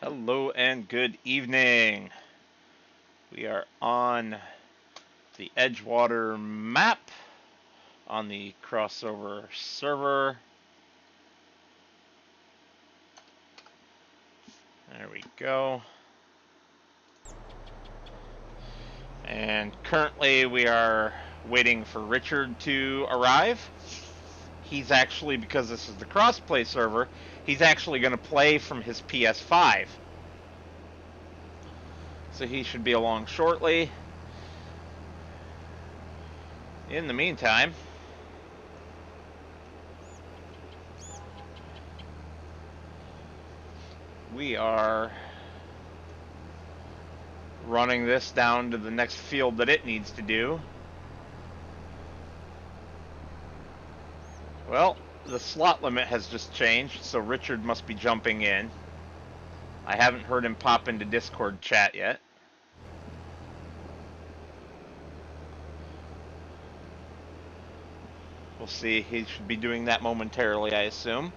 Hello and good evening. We are on the Edgewater map on the crossover server. There we go. And currently we are waiting for Richard to arrive. He's actually, because this is the Crossplay server, he's actually going to play from his PS5. So he should be along shortly. In the meantime, we are running this down to the next field that it needs to do. Well, the slot limit has just changed, so Richard must be jumping in. I haven't heard him pop into Discord chat yet. We'll see. He should be doing that momentarily, I assume.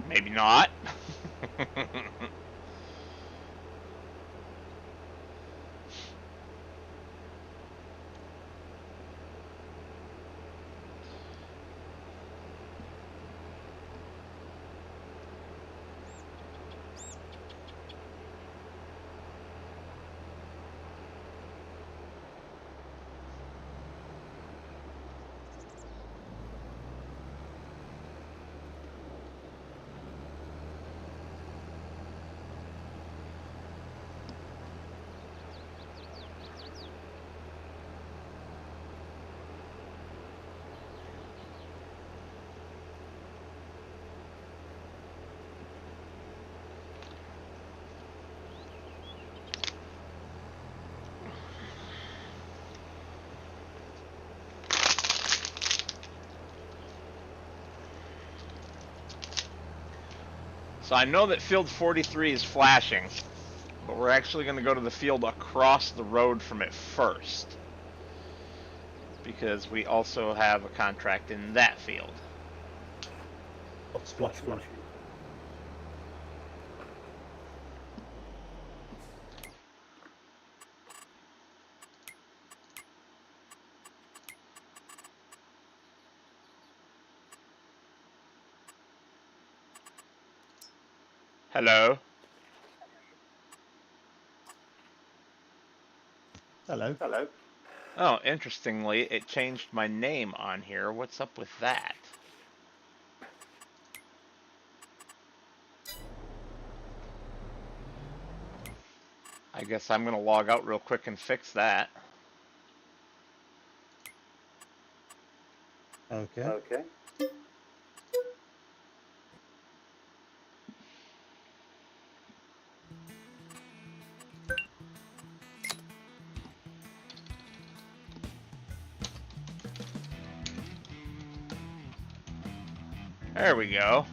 Maybe not. So I know that field 43 is flashing, but we're actually going to go to the field across the road from it first, because we also have a contract in that field. What's flashing? Hello? Hello. Hello. Oh, interestingly, it changed my name on here. What's up with that? I guess I'm going to log out real quick and fix that. Okay. Okay. There we go.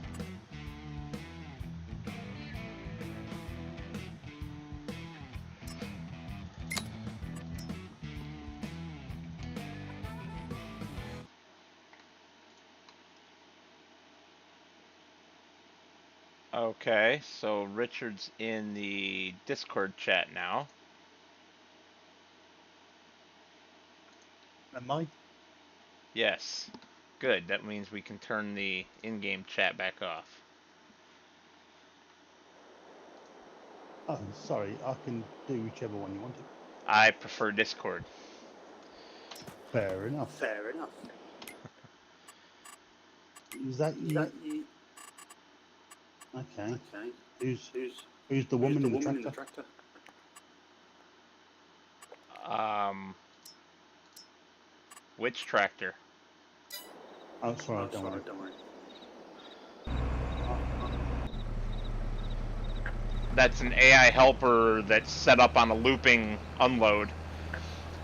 Okay, so Richard's in the Discord chat now. Am I? Yes. Good, that means we can turn the in-game chat back off. Oh, sorry. I can do whichever one you want. I prefer Discord. Fair enough. Fair enough. Is that you? Okay. Okay. Who's the woman in the tractor? Which tractor? Oh, sorry, don't worry. That's an AI helper that's set up on a looping unload.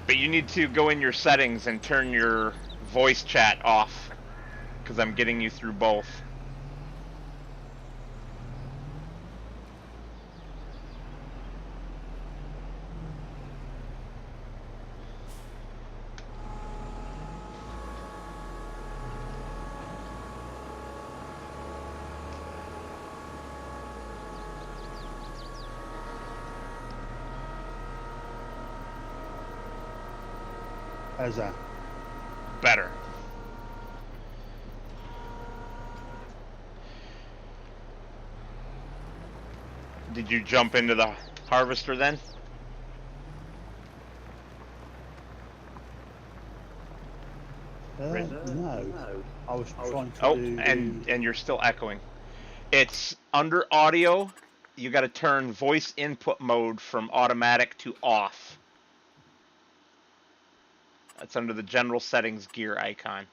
But you need to go in your settings and turn your voice chat off, because I'm getting you through both. How's that? Better. Did you jump into the harvester then? No. I was trying to Oh, do... and you're still echoing. It's under audio. You got to turn voice input mode from automatic to off. That's under the general settings gear icon.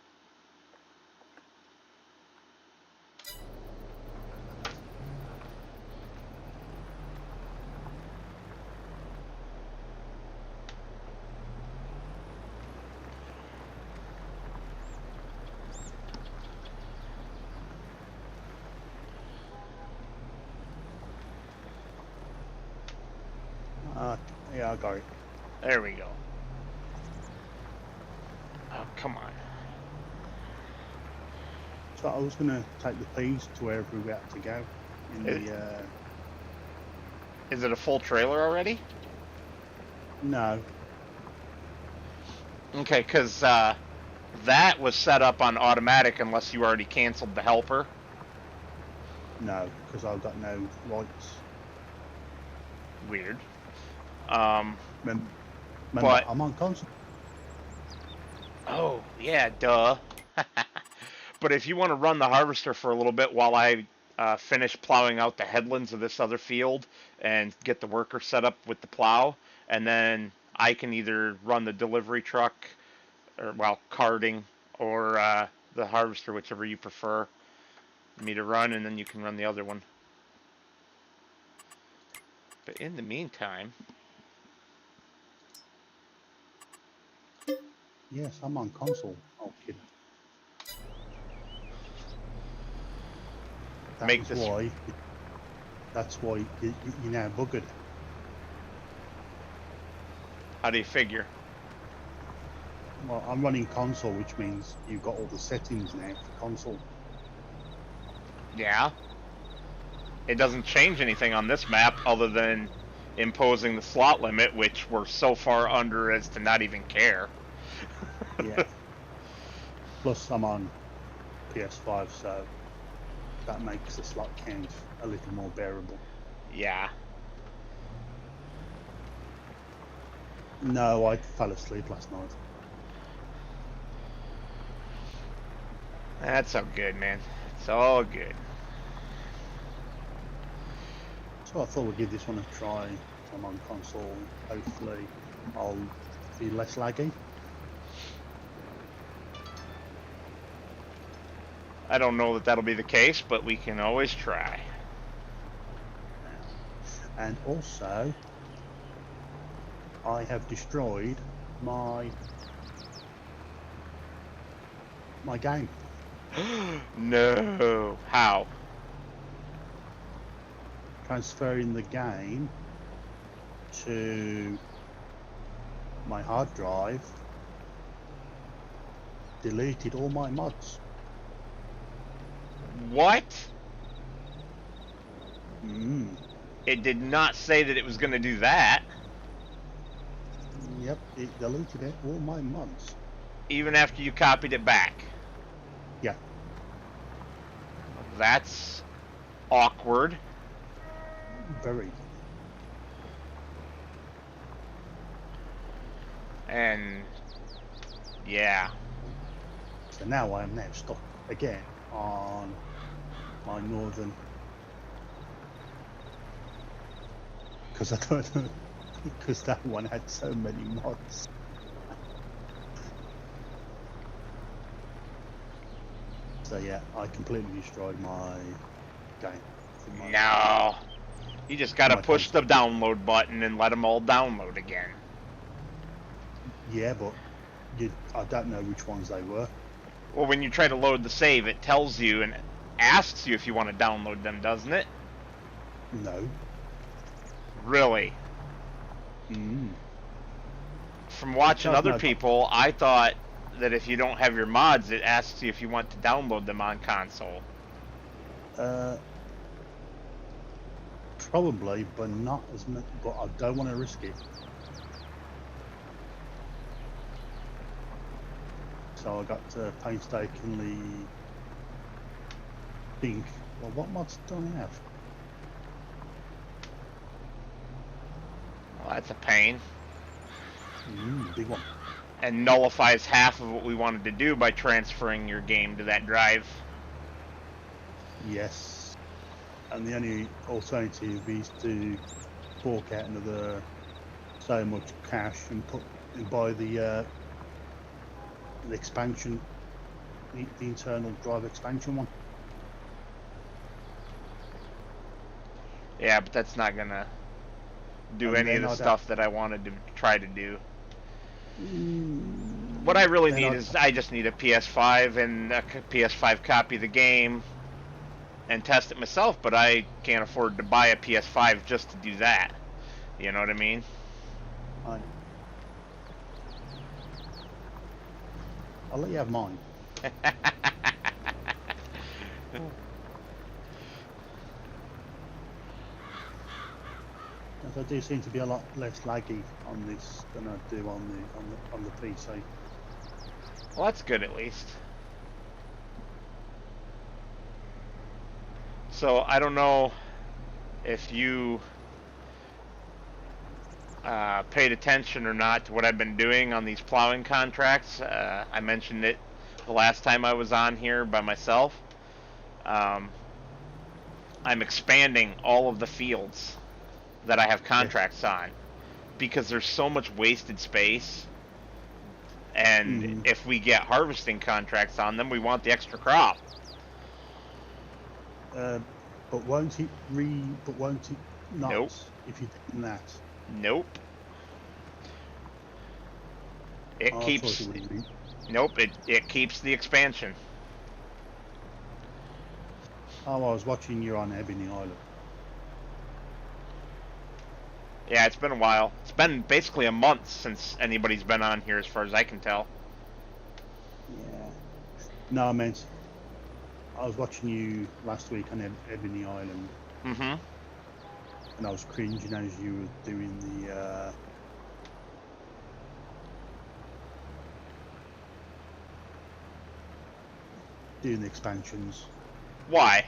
Yeah, I got it. There we go. Oh, come on. So I was going to take the peas to wherever we had to go. Is it a full trailer already? No. Okay, because that was set up on automatic unless you already canceled the helper. No, because I've got no rights. Weird. Remember, but I'm on console. Oh, yeah, duh. But if you want to run the harvester for a little bit while I finish plowing out the headlands of this other field and get the worker set up with the plow, and then I can either run the delivery truck, or, well, carting, or the harvester, whichever you prefer me to run, and then you can run the other one. But in the meantime... Yes, I'm on console. Oh, kid. That's why you're now buggered. How do you figure? Well, I'm running console, which means you've got all the settings now for console. Yeah. It doesn't change anything on this map other than imposing the slot limit, which we're so far under as to not even care. Yeah. Plus, I'm on PS5, so that makes the slot count a little more bearable. Yeah. No, I fell asleep last night. That's all good, man. It's all good. So I thought we'd give this one a try. I'm on console. Hopefully, I'll be less laggy. I don't know that that'll be the case, but we can always try. And also, I have destroyed my game. No. How? Transferring the game to my hard drive deleted all my mods. What? It did not say that it was going to do that. Yep, it deleted all my mods. Even after you copied it back. Yeah. That's awkward. Very. And yeah. So now I am now stuck again on my northern, because I don't know, because that one had so many mods. So yeah, I completely destroyed my game. No. You just gotta my push the console. download button and let them all download again. Yeah, but I don't know which ones they were. Well, when you try to load the save, it tells you and asks you if you want to download them, doesn't it? No. Really? From watching other people, I thought that if you don't have your mods, it asks you if you want to download them on console. Probably, but not as much. But I don't want to risk it. So I got to painstakingly think, well, what mods do I have? Well, that's a pain. Big one. And nullifies half of what we wanted to do by transferring your game to that drive. Yes. And the only alternative is to fork out another so much cash and buy the expansion, the internal drive expansion one. Yeah, but that's not gonna do any of the stuff that I wanted to try to do. What I really need is I just need a PS5 and a PS5 copy of the game and test it myself, but I can't afford to buy a PS5 just to do that. You know what I mean? I'll let you have mine. As I do seem to be a lot less laggy on this than I do on the PC. Well, that's good at least. So I don't know if you paid attention or not to what I've been doing on these plowing contracts. I mentioned it the last time I was on here by myself. I'm expanding all of the fields that I have contracts on because there's so much wasted space, and if we get harvesting contracts on them, we want the extra crop. But won't it not? Nope. If you do that? Nope. It keeps. Nope. It keeps the expansion. Oh, I was watching you on Ebony Island. Yeah, it's been a while. It's been basically a month since anybody's been on here, as far as I can tell. Yeah. No, I meant I was watching you last week on Ebony Island. Mm-hmm. And I was cringing as you were doing the expansions. Why?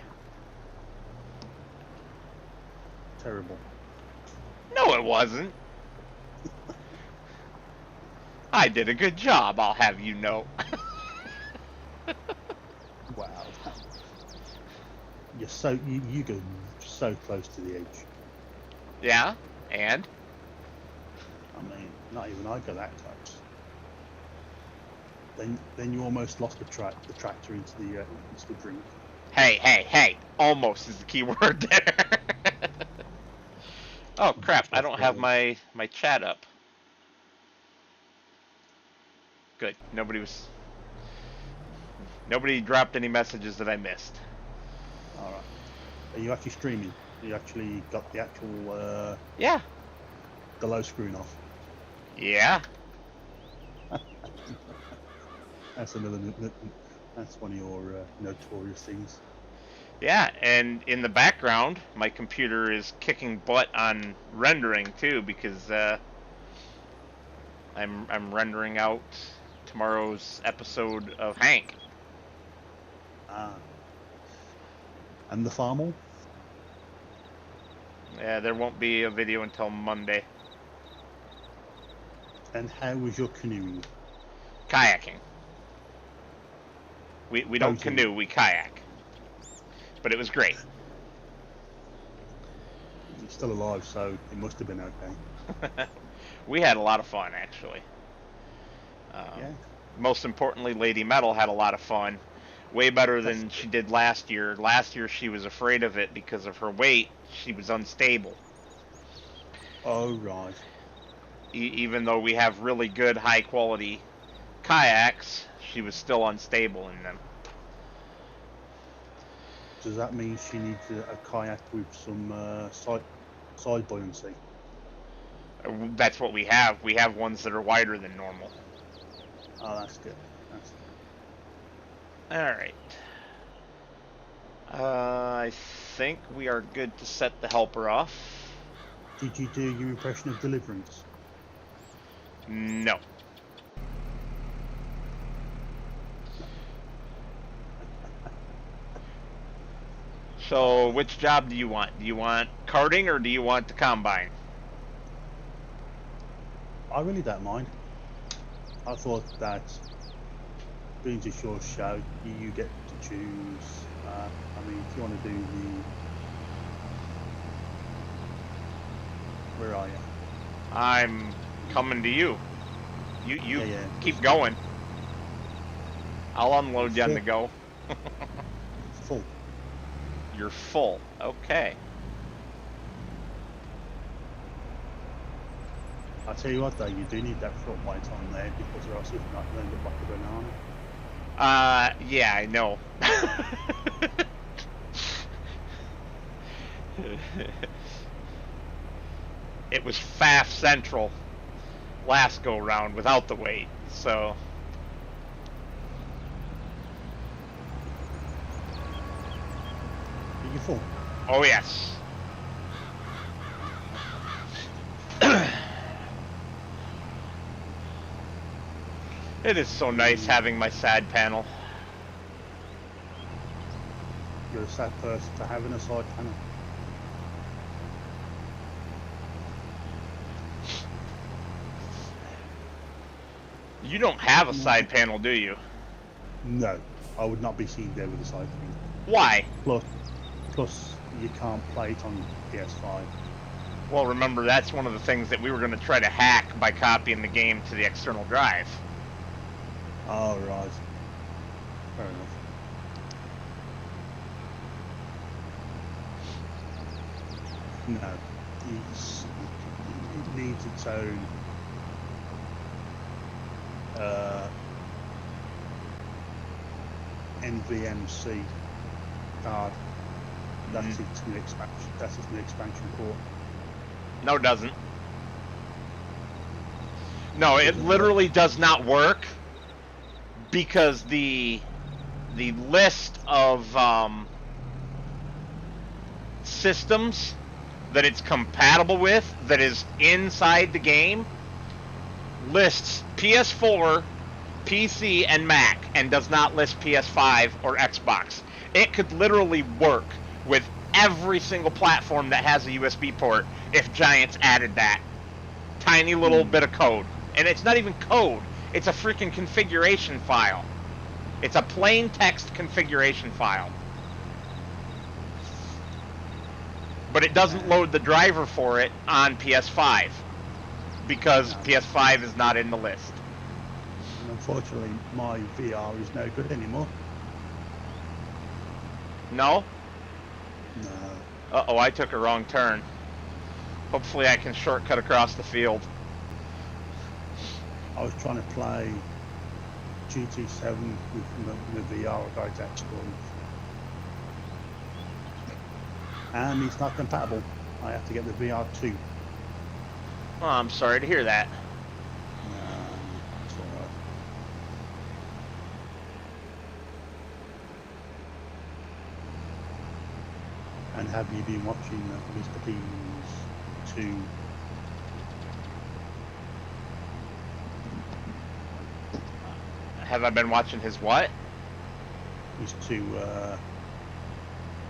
Terrible. No, it wasn't. I did a good job, I'll have you know. Wow. You go so close to the edge. Yeah, and? I mean, not even I go that close. Then you almost lost the tractor into the drink. Hey! Almost is the key word there. Oh crap! I don't have my chat up. Good. Nobody dropped any messages that I missed. All right. Are you actually streaming? You actually got the actual yeah, the low screen off? Yeah. That's one of your notorious things. Yeah, and in the background, my computer is kicking butt on rendering too, because I'm rendering out tomorrow's episode of Hank. And the farmer? Yeah, there won't be a video until Monday. And how was your canoeing? Kayaking. We don't canoe, we kayak. But it was great. You're still alive, so it must have been okay. We had a lot of fun, actually. Yeah. Most importantly, Lady Metal had a lot of fun. Way better than she did last year. Last year she was afraid of it because of her weight. She was unstable. Oh, right. Even though we have really good, high-quality kayaks, she was still unstable in them. Does that mean she needs a kayak with some side buoyancy? That's what we have. We have ones that are wider than normal. Oh, that's good. That's good. Alright. I think we are good to set the helper off. Did you do your impression of Deliverance? No. So, which job do you want? Do you want karting or do you want the combine? I really don't mind. I thought that being a short show, you get to choose. I mean, if you want to do where are you? I'm coming to you. You Yeah. keep going. I'll unload you on the go. Full. You're full. Okay. I tell you what, though, you do need that front light on there because or else it's not going to look like a banana. Yeah, I know. It was FAF Central last go round without the weight, so. Are you full? Oh yes. It is so nice having my side panel. You're a sad person for having a side panel. You don't have a side panel, do you? No, I would not be seen there with a side panel. Why? Plus, you can't play it on PS5. Well, remember, that's one of the things that we were going to try to hack by copying the game to the external drive. Oh, right. Fair enough. No, it needs its own NVMC card. That's its new expansion. That's its new expansion port. No, it doesn't. No, it literally does not work because the list of systems that it's compatible with that is inside the game lists PS4, PC, and Mac, and does not list PS5 or Xbox. It could literally work with every single platform that has a USB port if Giants added that tiny little bit of code. And it's not even code, it's a freaking configuration file. It's a plain text configuration file. But it doesn't load the driver for it on PS5 because PS5 is not in the list. And unfortunately, my VR is no good anymore. No? No. Uh-oh, I took a wrong turn. Hopefully I can shortcut across the field. I was trying to play GT7 with the VR I got actually. And it's not compatible. I have to get the VR2. Oh, I'm sorry to hear that. It's alright. And have you been watching Mr. Bean's 2? Have I been watching his what? His 2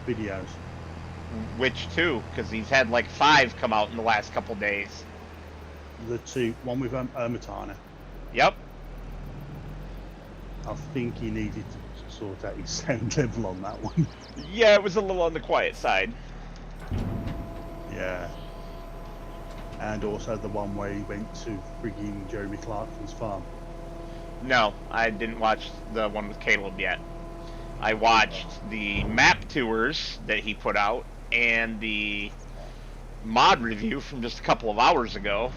videos. Which two? Because he's had like 5 come out in the last couple days. The 2, one with Ermitana. Yep. I think he needed to sort out his sound level on that one. Yeah, it was a little on the quiet side. Yeah. And also the one where he went to frigging Jeremy Clarkson's farm. No, I didn't watch the one with Caleb yet. I watched the map tours that he put out and the mod review from just a couple of hours ago.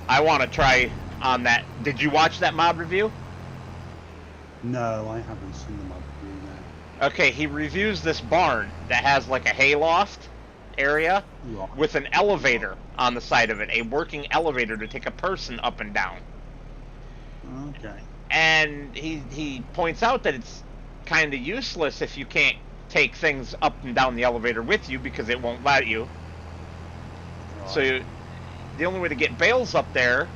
I want to try on that. Did you watch that mod review? No, I haven't seen the mod review now. Okay, he reviews this barn that has like a hayloft area Right. with an elevator on the side of it, a working elevator to take a person up and down. Okay. And he points out that it's kind of useless if you can't take things up and down the elevator with you because it won't let you. Right. So the only way to get bales up there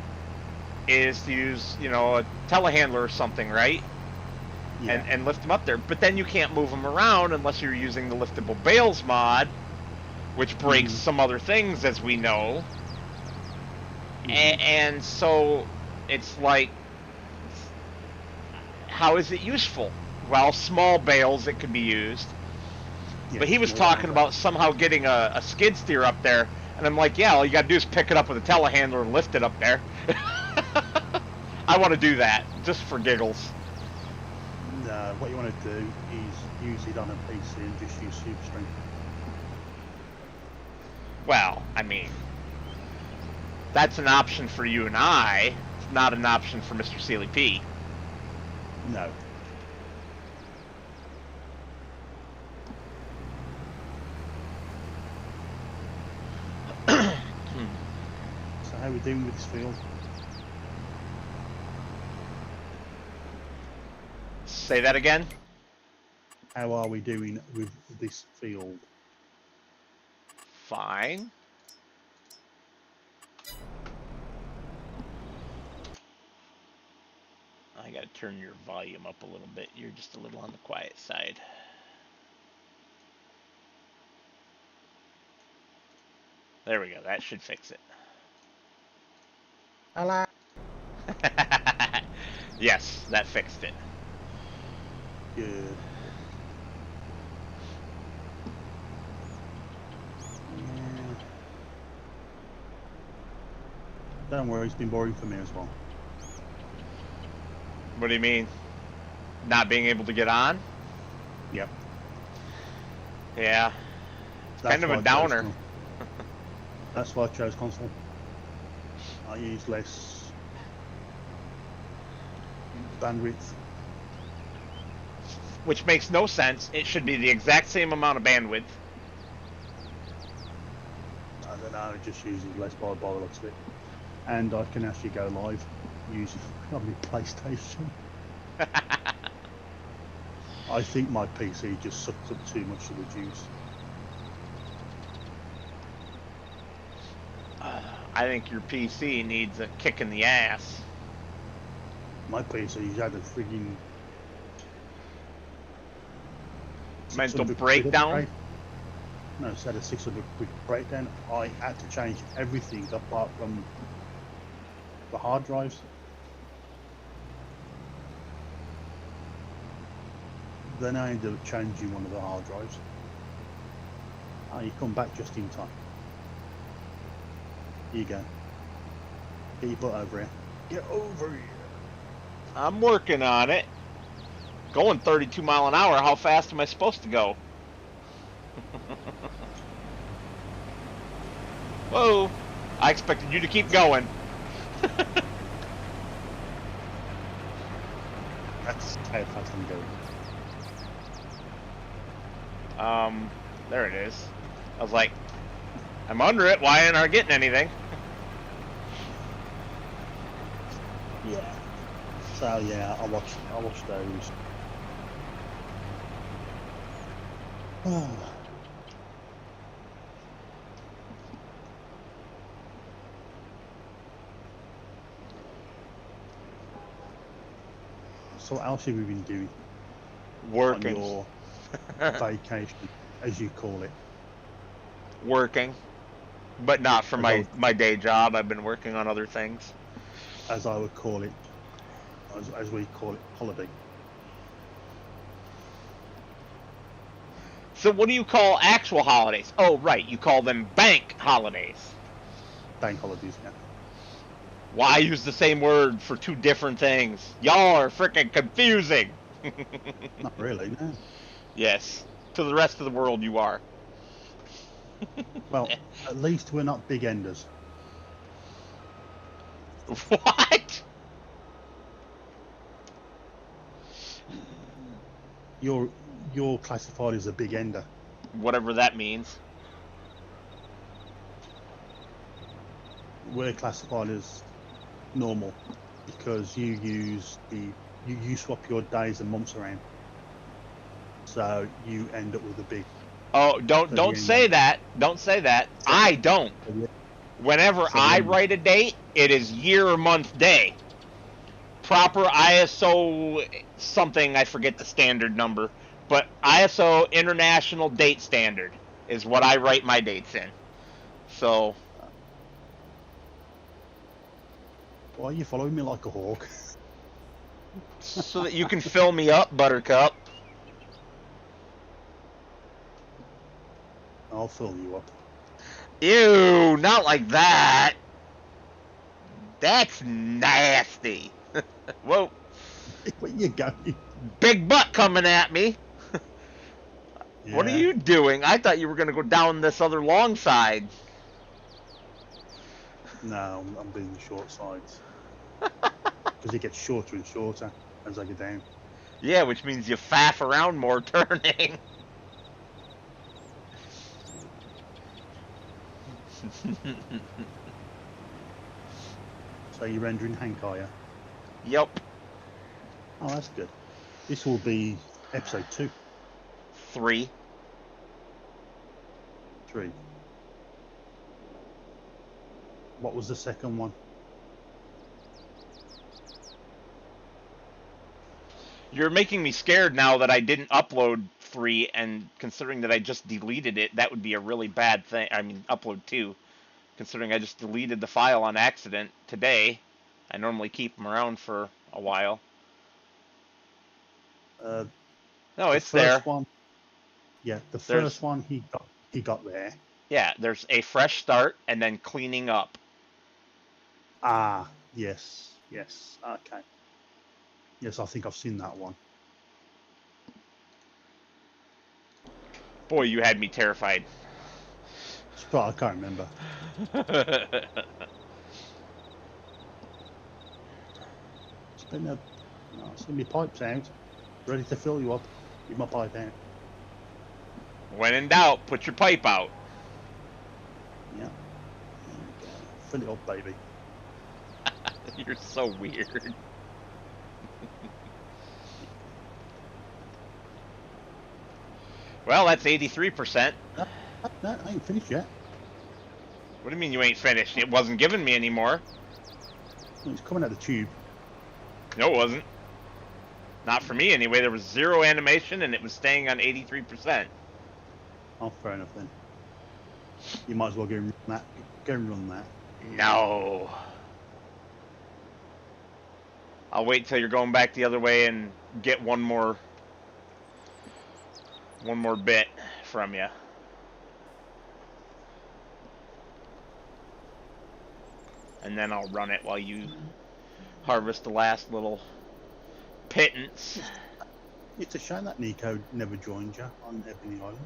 is to use, you know, a telehandler or something, right? Yeah. And lift them up there. But then you can't move them around unless you're using the liftable bales mod, which breaks some other things, as we know. And so it's like, how is it useful? Well, small bales it could be used. Yeah, But he was more talking like about somehow getting a skid steer up there. And I'm like, yeah, all you gotta do is pick it up with a telehandler and lift it up there. I want to do that, just for giggles. No, what you want to do is use it on a PC and just use super strength. Well, I mean, that's an option for you and I. It's not an option for Mr. Sealy P. No. So how are we doing with this field? Say that again? How are we doing with this field? Fine. I gotta turn your volume up a little bit. You're just a little on the quiet side. There we go. That should fix it. Hello. Yes, that fixed it. Good. Yeah. Don't worry, it's been boring for me as well. What do you mean? Not being able to get on? Yep. Yeah. That's Kind of why a I chose downer. console. That's why I chose console. I use less bandwidth. Which makes no sense. It should be the exact same amount of bandwidth. I don't know, it just uses less by the looks of it. And I can actually go live using my PlayStation. I think my PC just sucks up too much of the juice. I think your PC needs a kick in the ass. My PC's had a frigging Mental 600 quid breakdown? upgrade. No, it's had a 600 quid breakdown. I had to change everything apart from the hard drives. Then I ended up changing one of the hard drives. You come back just in time. Here you go. Get your butt over here. Get over here. I'm working on it. Going 32 mile an hour, how fast am I supposed to go? Whoa! I expected you to keep going. That's how fast I'm going. There it is. I was like, I'm under it, why aren't I getting anything? Yeah. So yeah, I watch those. So what else have you been doing Working. on your vacation, as you call it? Working. But not for my day job. I've been working on other things. As I would call it, as we call it, holiday. So what do you call actual holidays? Oh, right, you call them bank holidays. bank holidays yet. Why use the same word for two different things? Y'all are freaking confusing. Not really, no. Yes, to the rest of the world you are. Well, at least we're not big enders. What? You're classified as a big ender. Whatever that means. We're classified as normal because you swap your days and months around. So you end up with a big. Oh, don't say that. Don't say that. I don't. Whenever I write a date, it is year or month day. Proper ISO something, I forget the standard number, but ISO International Date Standard is what I write my dates in. So. Why are you following me like a hawk? So that you can fill me up, Buttercup. I'll fill you up. Ew, not like that. That's nasty. Whoa. Where you going? Big butt coming at me. Yeah. What are you doing? I thought you were going to go down this other long side. No, I'm doing the short sides. Because it gets shorter and shorter as I go down. Yeah, which means you faff around more turning. So you're rendering Hank, are you? Yep. Oh, that's good. This will be episode 2. 3. 3. What was the second one? You're making me scared now that I didn't upload 3, and considering that I just deleted it, that would be a really bad thing. I mean, upload 2. Considering I just deleted the file on accident today. I normally keep them around for a while. No, it's there. One, yeah, the first one he got there. Yeah, there's a fresh start and then cleaning up. Ah, yes, okay. Yes, I think I've seen that one. Boy, you had me terrified. I can't remember. Spin my pipes out. Ready to fill you up. Get my pipe out. When in doubt, put your pipe out. Yeah. Fill it up, baby. You're so weird. Well, that's 83%. No, I ain't finished yet. What do you mean you ain't finished? It wasn't giving me anymore. It's coming out of the tube. No, it wasn't. Not for me anyway. There was 0 animation and it was staying on 83%. Oh, fair enough then. You might as well go and run that. Go and run that. No. I'll wait till you're going back the other way and get one more bit from you. And then I'll run it while you harvest the last little pittance. It's a shame that Nico never joined you on Ebony Island.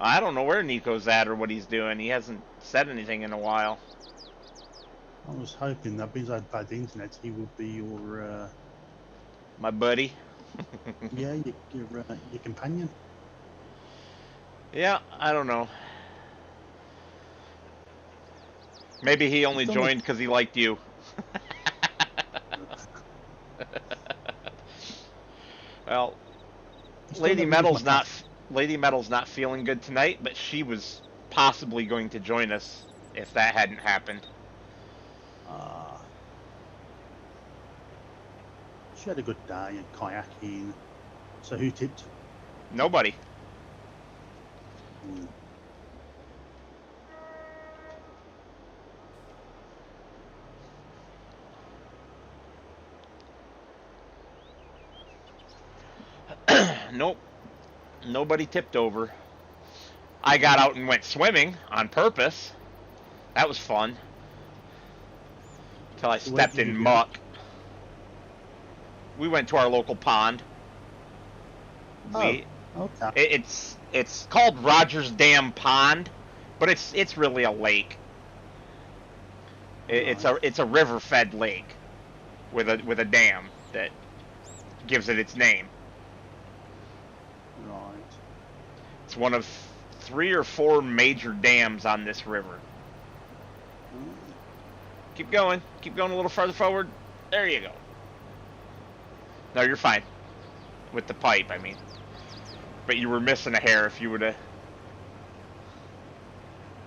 I don't know where Nico's at or what he's doing. He hasn't said anything in a while. I was hoping that because I had bad internet, he would be your... My buddy? Yeah, your companion. Yeah, I don't know. Maybe he only joined because he liked you. Well, Lady Metal's not feeling good tonight, but she was possibly going to join us if that hadn't happened. She had a good day and kayaking. So who tipped? Nobody. Nope. Nobody tipped over. I got out and went swimming on purpose. That was fun. till I So where stepped did in you go? muck. We went to our local pond. Oh, okay. It's called Rogers Dam Pond, but it's really a lake. Right. It's a river fed lake with a dam that gives it its name. Right. It's one of 3 or 4 major dams on this river. Mm. Keep going a little farther forward. There you go. No, you're fine with the pipe. I mean, but you were missing a hair. If you would have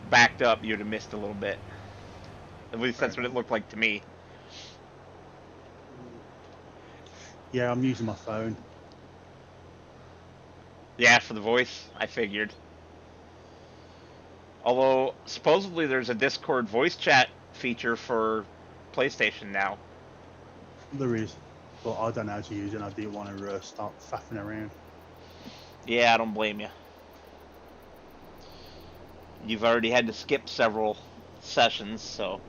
backed up, you'd have missed a little bit. At least that's what it looked like to me. Yeah, I'm using my phone. Yeah, for the voice, I figured. Although, supposedly there's a Discord voice chat feature for PlayStation now. There is, but I don't know how to use it. I didn't want to start faffing around. Yeah, I don't blame you. You've already had to skip several sessions, so...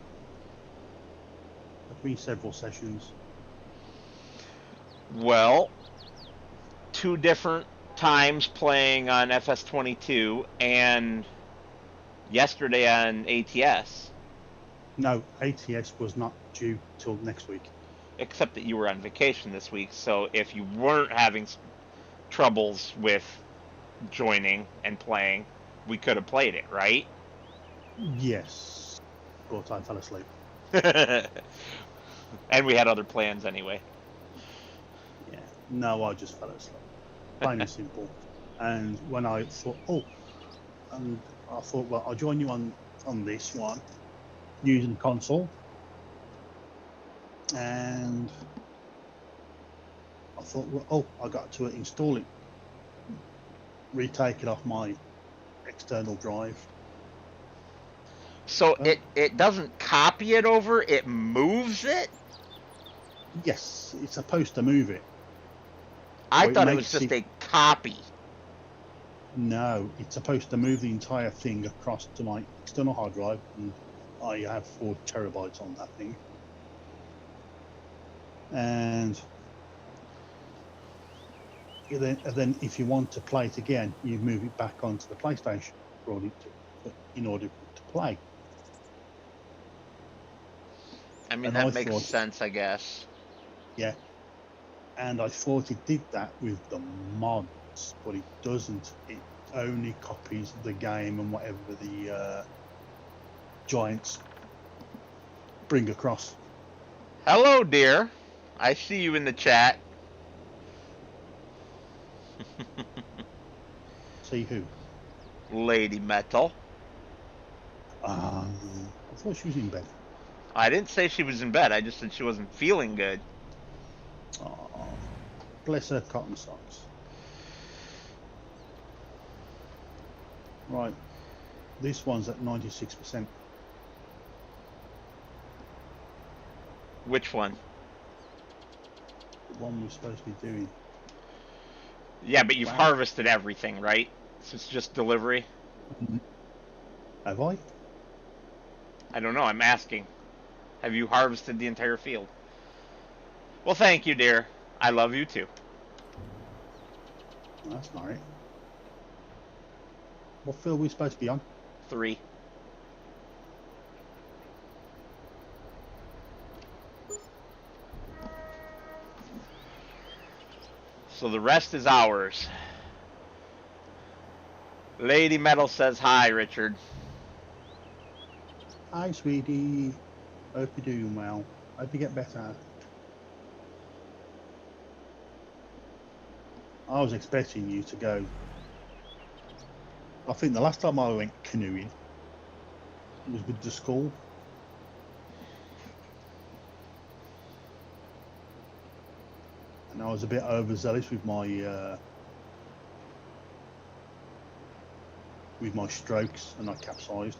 There's been several sessions. Well, 2 different times playing on FS22 and yesterday on ATS. No, ATS was not due till next week. Except that you were on vacation this week, so if you weren't having troubles with joining and playing, we could have played it, right? Yes, but I fell asleep. And we had other plans anyway. Yeah, no, I just fell asleep. Plain and simple. And when I thought, well, I'll join you on this one using the console. And I thought, well, I got to install it, retake it off my external drive. So it doesn't copy it over, it moves it? Yes, it's supposed to move it. I thought it was just a copy. No, it's supposed to move the entire thing across to my external hard drive, and I have 4 terabytes on that thing. And then if you want to play it again, you move it back onto the PlayStation in order to play. I mean, And that I makes thought- sense, I guess. Yeah. And I thought it did that with the mods, but it doesn't. It only copies the game and whatever the giants bring across. Hello, dear. I see you in the chat. See who? Lady Metal. I thought she was in bed. I didn't say she was in bed. I just said she wasn't feeling good. Oh, bless her cotton socks. Right, this one's at 96%. Which one? The one we're supposed to be doing. Yeah, but you've Wow. harvested everything, right? So it's just delivery? Have I? I don't know. I'm asking. Have you harvested the entire field? Well, thank you, dear. I love you, too. That's not it. What field are we supposed to be on? 3. So the rest is ours. Lady Metal says hi, Richard. Hi, sweetie. Hope you're doing well. Hope you get better. I was expecting you to go. I think the last time I went canoeing was with the school. And I was a bit overzealous with my strokes, and I capsized.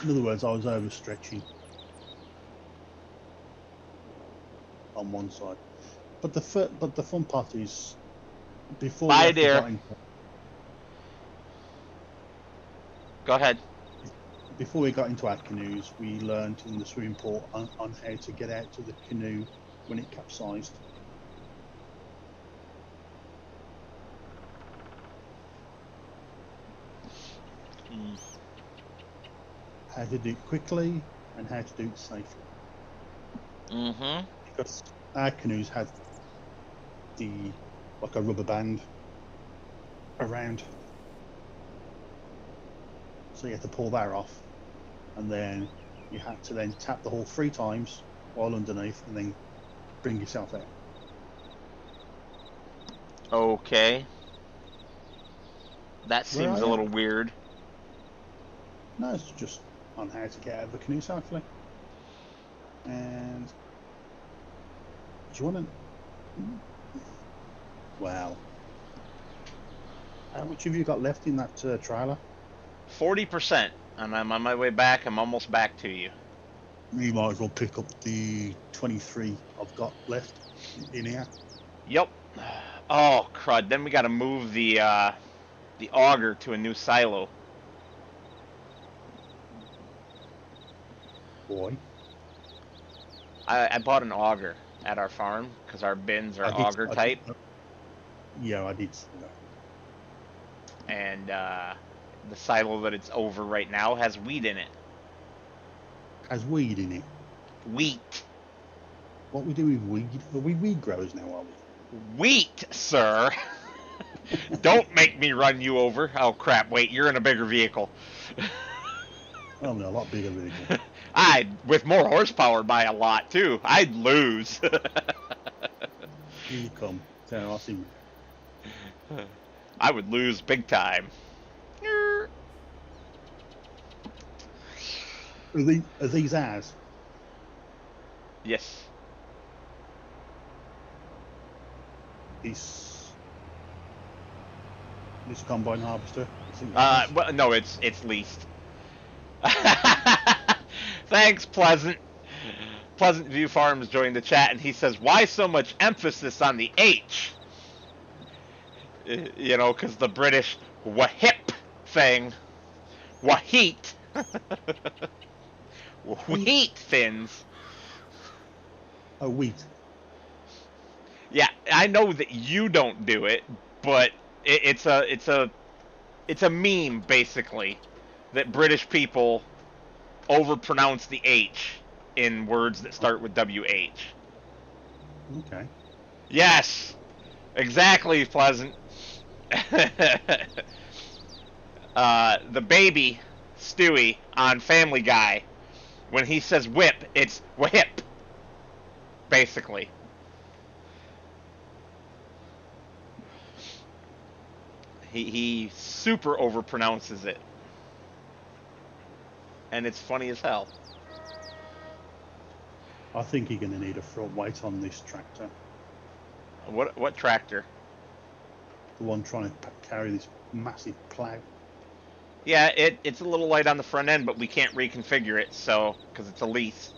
In other words, I was overstretching on one side. But the fun part is before. Bye, we dear. got into, Go ahead. Before we got into our canoes, we learned in the swimming pool on how to get out to the canoe when it capsized. How to do it quickly and how to do it safely. Mm-hmm. Because our canoes had like a rubber band around, so you had to pull that off, and then you had to then tap the hole 3 times while underneath, and then bring yourself out. Okay. That Where seems are a you? little weird. No, it's just on how to get out of the canoe safely. And do you want to? Wow. How much have you got left in that trailer? 40%, and I'm on my way back. I'm almost back to you. You might as well pick up the 23 I've got left in here. Yep. Oh crud! Then we got to move the auger to a new silo. Boy, I bought an auger at our farm because our bins are auger type, yeah, I did see that. and the silo that it's over right now has wheat in it. Has weed in it. Wheat. What we do with weed? Are we weed growers now, are we? Wheat, sir. Don't make me run you over. Oh crap! Wait, you're in a bigger vehicle. Oh, no, a lot bigger vehicle. With more horsepower by a lot too. I'd lose. Here you come. So I'll see. I would lose big time. Are these ours? Yes. This combine harvester? Well, no, it's leased. Thanks, Pleasant. Pleasant View Farms joined the chat, and he says, "Why so much emphasis on the H?" You know, because the British wahip thing, waheat, wheat thins. Oh, wheat. Yeah, I know that you don't do it, but it's a meme basically that British people overpronounce the H in words that start with WH. Okay. Yes, exactly, Pleasant. The baby Stewie on Family Guy, when he says whip, it's whip, basically. He super overpronounces it, and it's funny as hell. I think you're going to need a front weight on this tractor. What tractor? The one trying to carry this massive plough. Yeah, it's a little light on the front end, but we can't reconfigure it, so because it's a lease.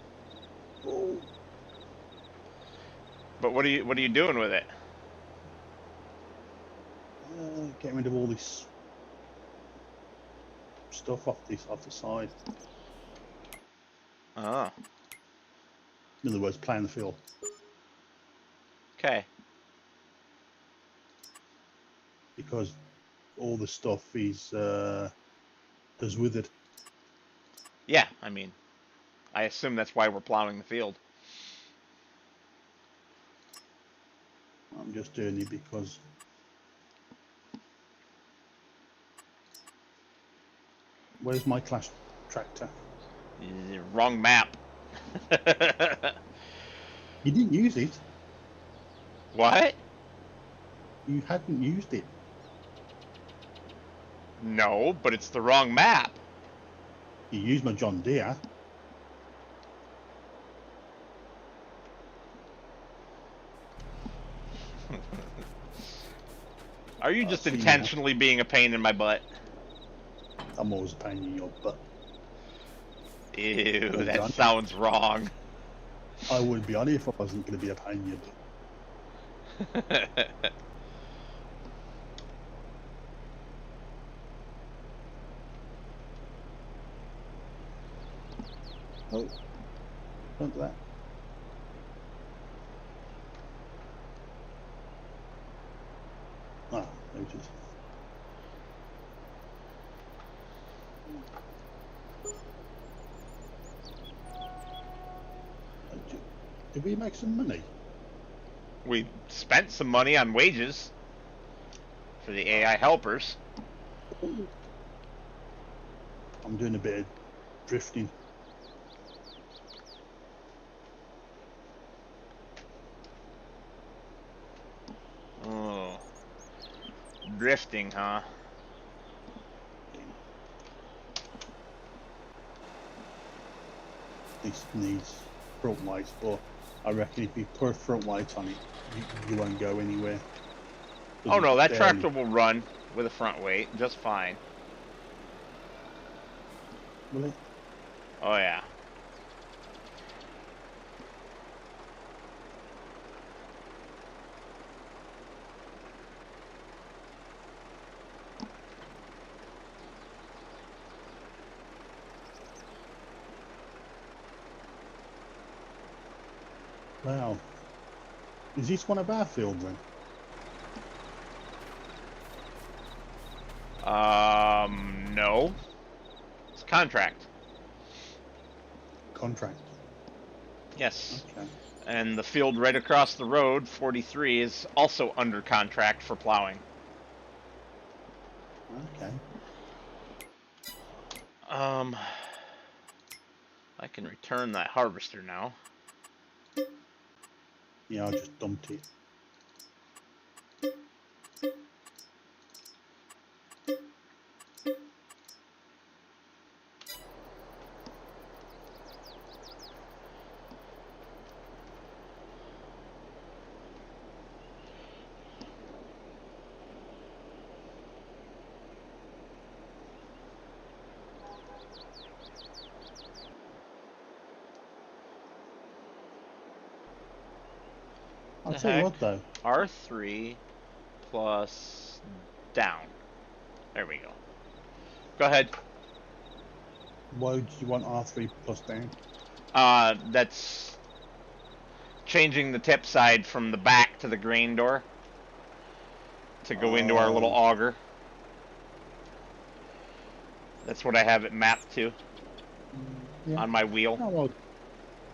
Oh. But what are you doing with it? Getting rid of all this stuff off the side. Oh, In other words, playing the field. okay. Because all the stuff is withered. Yeah, I mean, I assume that's why we're plowing the field. I'm just doing it because where's my class tractor? Wrong map. You didn't use it. What? You hadn't used it. No, but it's the wrong map. You used my John Deere. Are you just intentionally being a pain in my butt? I'm always a pain in your butt. Ew, that sounds wrong. I wouldn't be on it if I wasn't going to be a pain in your butt. Oh, don't do that. Ah, there it is. Did we make some money? We spent some money on wages for the AI helpers. I'm doing a bit of drifting. Oh, drifting, huh? This needs front lights, but I reckon if you put front lights on it, you won't go anywhere. Oh no, that barely... tractor will run with a front weight just fine. Will it? Oh yeah. Wow. Is this one of our fields then? No. It's contract. Contract. Yes. Okay. And the field right across the road, 43, is also under contract for plowing. Okay. I can return that harvester now. Yeah, I just dumped it. I'll tell you what though. R3 plus down. There we go. Go ahead. Why do you want R3 plus down? That's changing the tip side from the back to the grain door to go into our little auger. That's what I have it mapped to on my wheel. Oh, well,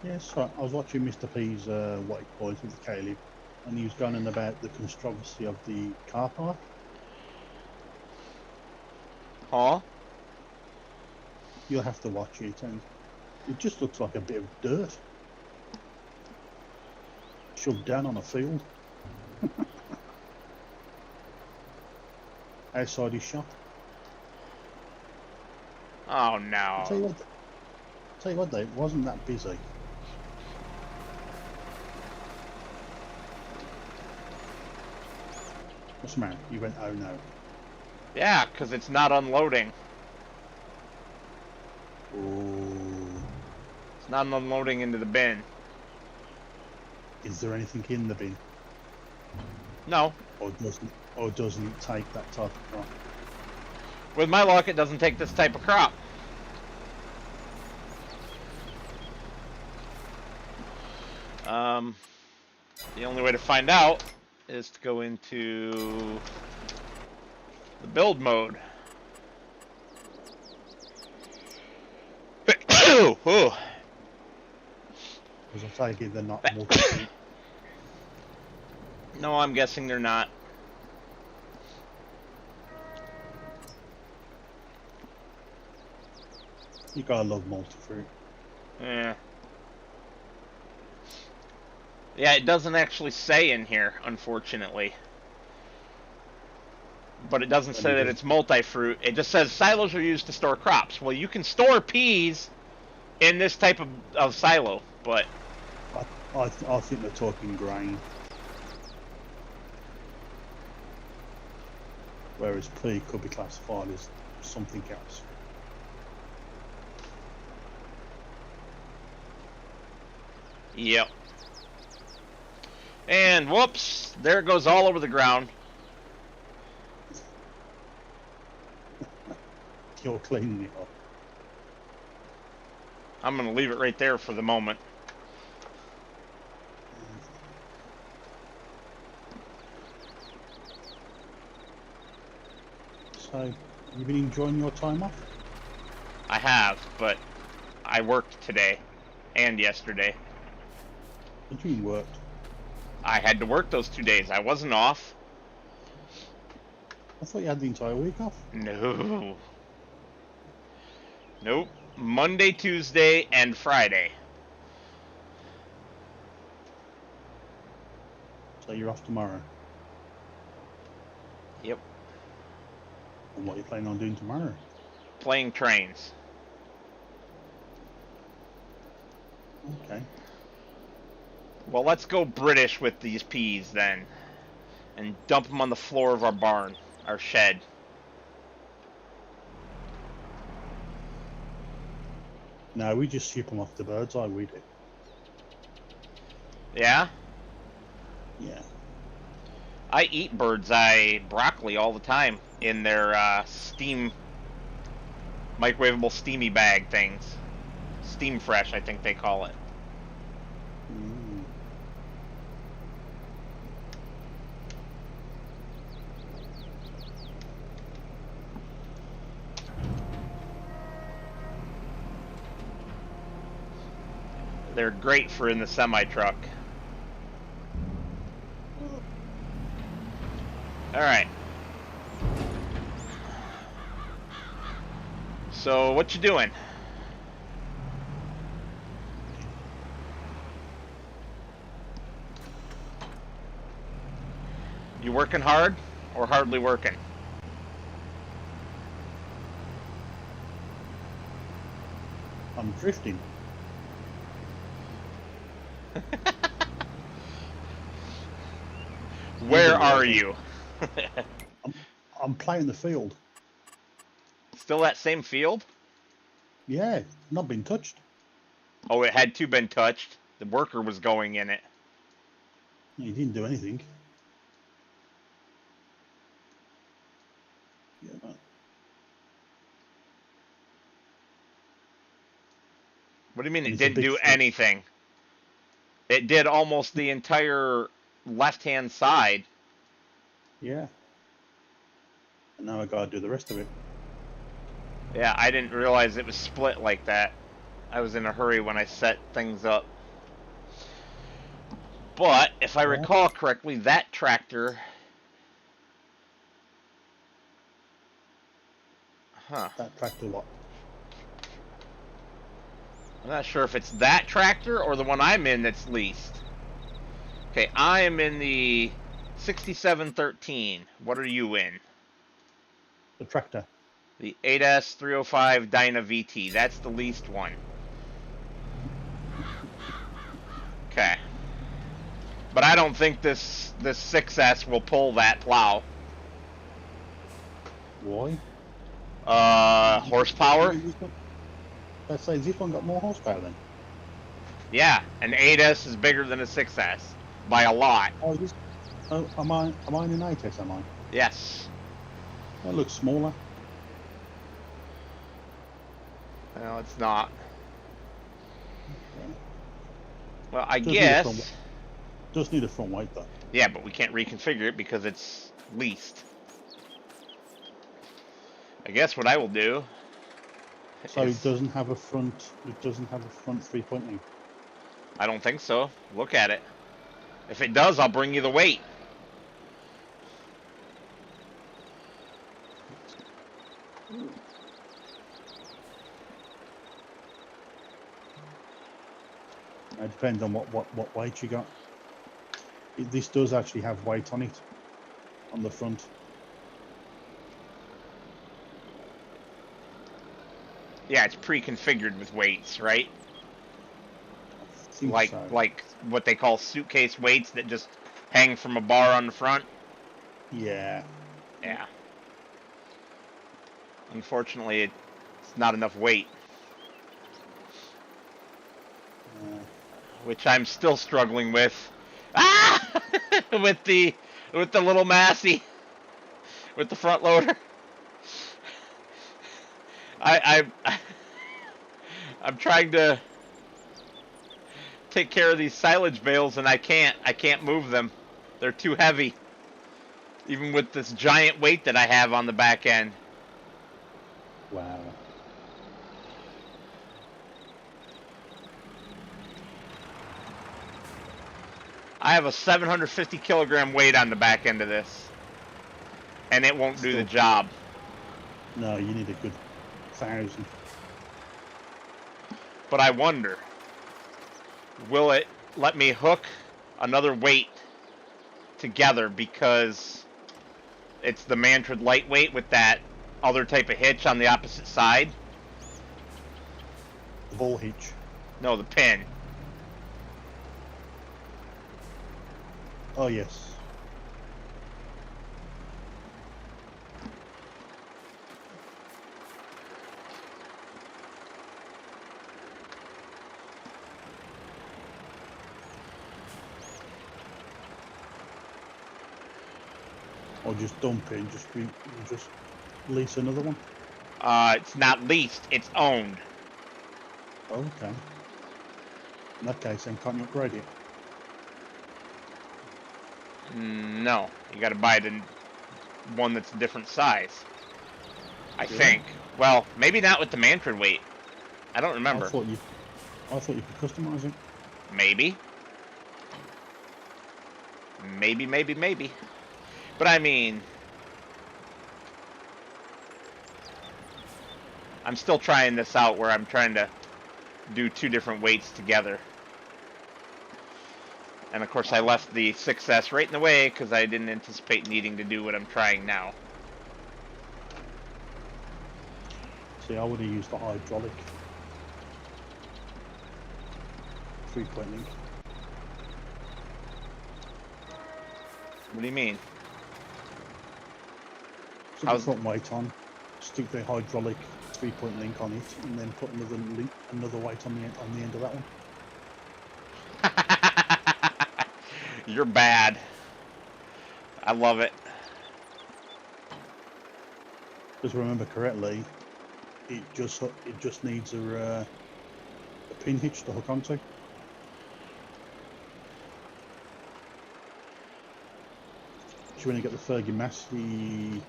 yes, I was watching Mr. P's, what he calls with Caleb, and he was going on about the controversy of the car park. Huh? You'll have to watch it, and it just looks like a bit of dirt shoved down on a field outside his shop. Oh no. I'll tell you what though, it wasn't that busy. What's the matter? You went, oh no. Yeah, because it's not unloading. Oh. It's not unloading into the bin. Is there anything in the bin? No. Or doesn't it take that type of crop? With my luck, it doesn't take this type of crop. The only way to find out is to go into the build mode. Because I take it they're not multi. No, I'm guessing they're not. You gotta love multi-fruit. Yeah. Yeah, it doesn't actually say in here, unfortunately. But it doesn't say that it's multi-fruit. It just says silos are used to store crops. Well, you can store peas in this type of silo, but... I think they're talking grain. Whereas pea could be classified as something else. Yep. And whoops, there it goes all over the ground. You're cleaning it up. I'm going to leave it right there for the moment. So, you been enjoying your time off? I have, but I worked today and yesterday. What do you mean worked? I had to work those 2 days. I wasn't off. I thought you had the entire week off. No. Nope. Monday, Tuesday, and Friday. So you're off tomorrow. Yep. And what are you planning on doing tomorrow? Playing trains. Okay. Well, let's go British with these peas then. And dump them on the floor of our barn. Our shed. No, we just ship them off to Bird's Eye, we do. Yeah? Yeah. I eat bird's eye broccoli all the time in their microwavable steamy bag things. Steam fresh, I think they call it. Mm. They're great for in the semi-truck. Alright. So, what you doing? You working hard or hardly working? I'm drifting. Where are you? I'm playing the field. Still that same field? Yeah, not been touched. Oh, it had to been touched. The worker was going in it. He didn't do anything. Yeah, no. What do you mean it It's a didn't big do field. anything? It did almost the entire left-hand side. Yeah. And now I gotta do the rest of it. Yeah, I didn't realize it was split like that. I was in a hurry when I set things up. But, if I recall correctly, that tractor... Huh. That tractor lot. I'm not sure if it's that tractor or the one I'm in that's leased. Okay, I am in the 6713. What are you in? The tractor. The 8S305 Dyna VT. That's the leased one. Okay. But I don't think this 6S will pull that plow. Why? Horsepower? Let's say this one got more horsepower then. Yeah, an 8S is bigger than a 6S. By a lot. Oh, this. Oh, am I in an 8S, am I? Yes. That looks smaller. Well, it's not. Okay. Well, I Does need a front- guess... Does need a front weight though. Yeah, but we can't reconfigure it because it's leased. I guess what I will do... So it doesn't have a front. It doesn't have a front 3.0. I don't think so. Look at it. If it does, I'll bring you the weight. It depends on what weight you got. This does actually have weight on it, on the front. Yeah, it's pre-configured with weights, right? I think Like so. like what they call suitcase weights that just hang from a bar on the front. Yeah. Yeah. Unfortunately, it's not enough weight, which I'm still struggling with. Ah! with the little Massey, with the front loader. I'm trying to take care of these silage bales, and I can't. I can't move them. They're too heavy. Even with this giant weight that I have on the back end. Wow. I have a 750 kilogram weight on the back end of this. And it won't do the job. No, you need a good 1,000. But I wonder, will it let me hook another weight together, because it's the Mantrid lightweight with that other type of hitch on the opposite side? The ball hitch. No, the pin. Oh, yes. Or just dump it and just lease another one? It's not leased, it's owned. Oh, okay. In that case, then can't you upgrade it? No, you gotta buy the one that's a different size. I think. Well, maybe not with the Mantrid weight. I don't remember. I thought you could customize it. Maybe. Maybe. But I mean, I'm still trying this out where I'm trying to do two different weights together. And of course I left the 6S right in the way because I didn't anticipate needing to do what I'm trying now. See, I would have used the hydraulic 3-point link. What do you mean? So the front weight on, stick the hydraulic 3-point link on it, and then put another weight on the end of that one. You're bad. I love it. Because remember correctly, it just needs a pin hitch to hook onto. So when you get the Fergie Massey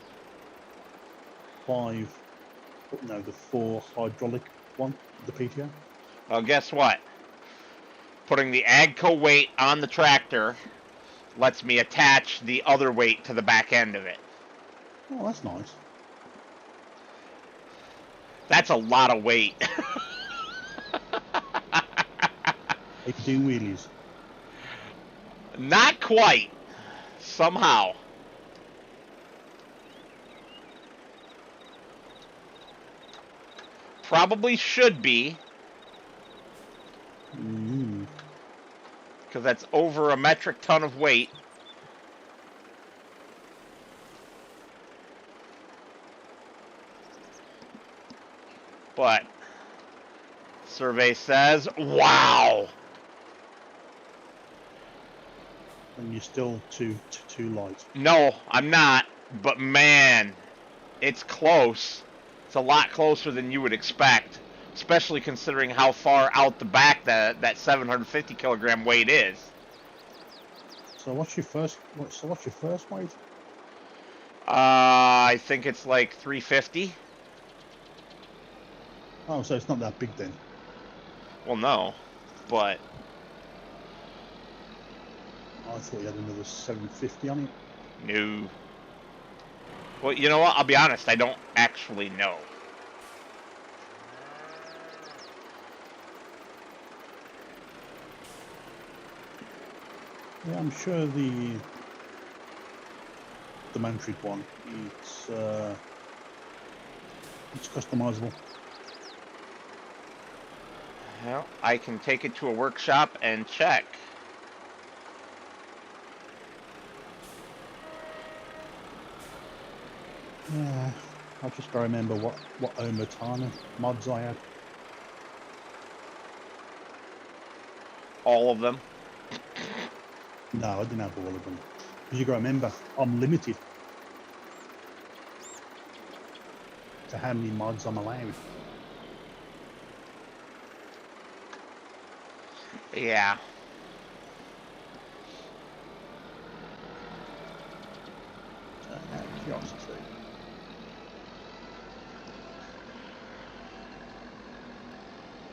the 4 hydraulic one, the PTO. Well, guess what? Putting the Agco weight on the tractor lets me attach the other weight to the back end of it. Oh, that's nice. That's a lot of weight. You can do wheelies. Not quite. Somehow. Probably should be. Because that's over a metric ton of weight. But survey says, wow. And you're still too light. No, I'm not. But man, it's close. It's a lot closer than you would expect, especially considering how far out the back that 750 kilogram weight is. So what's your first weight? I think it's like 350. Oh, so it's not that big then. Well, no, but I thought you had another 750 on it. no. Well, you know what? I'll be honest. I don't actually know. Yeah, I'm sure the Mantrid one, it's customizable. Well, I can take it to a workshop and check. Yeah, I just gotta remember what Omatana mods I had. All of them. No, I didn't have all of them. Because you gotta remember, I'm limited to how many mods I'm allowed. Yeah. Out of curiosity.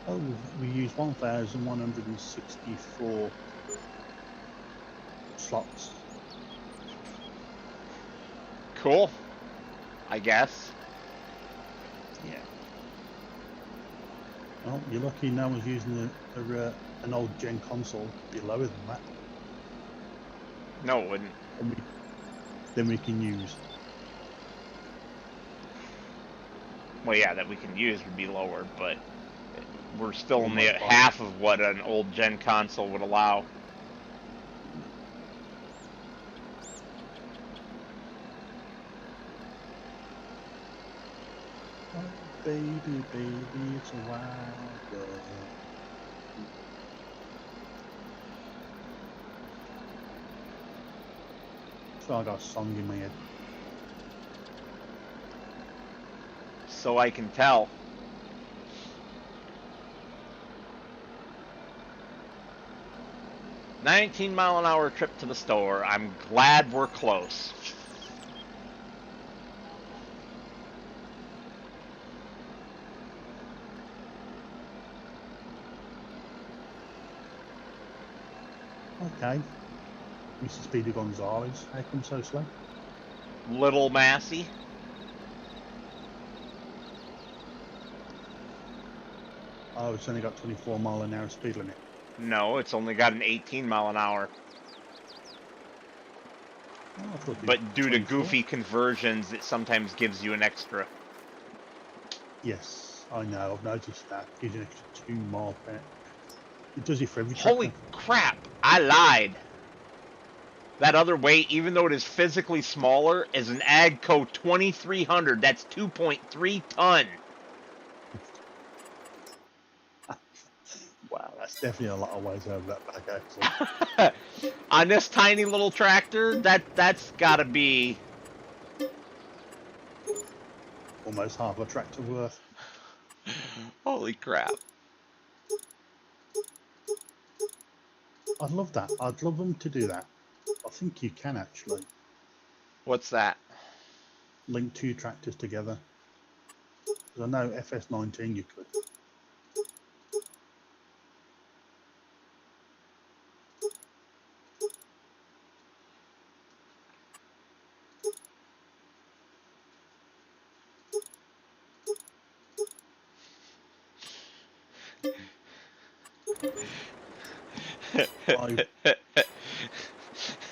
Oh, we use 1,164 slots. Cool. I guess. Yeah. Well, you're lucky no one's using an old gen console. It'd be lower than that. No, it wouldn't. Then we can use. Well, yeah, that we can use would be lower, but we're still only Almost at half of what an old gen console would allow. Oh, baby, baby, it's a wild world. So I got a song in my head. So I can tell. $19-mile-an-hour trip to the store. I'm glad we're close. Okay. Mrs. Peter Gonzalez, how come so slow? Little Massey. Oh, it's only got 24-mile-an-hour speed limit. No, it's only got an 18-mile-an-hour. Oh, I thought it But was due to 24. goofy conversions, it sometimes gives you an extra. Yes, I know. I've noticed that. It gives you an extra 2 miles per. It does it for every Holy tractor. crap! I lied. That other weight, even though it is physically smaller, is an AGCO 2300. That's 2.3 ton. Wow, that's definitely a lot of ways over that back axle. On this tiny little tractor, that's gotta be Almost half a tractor worth. holy crap. I'd love that. I'd love them to do that. I think you can actually What's that? link 2 tractors together. Because I know FS19 you could.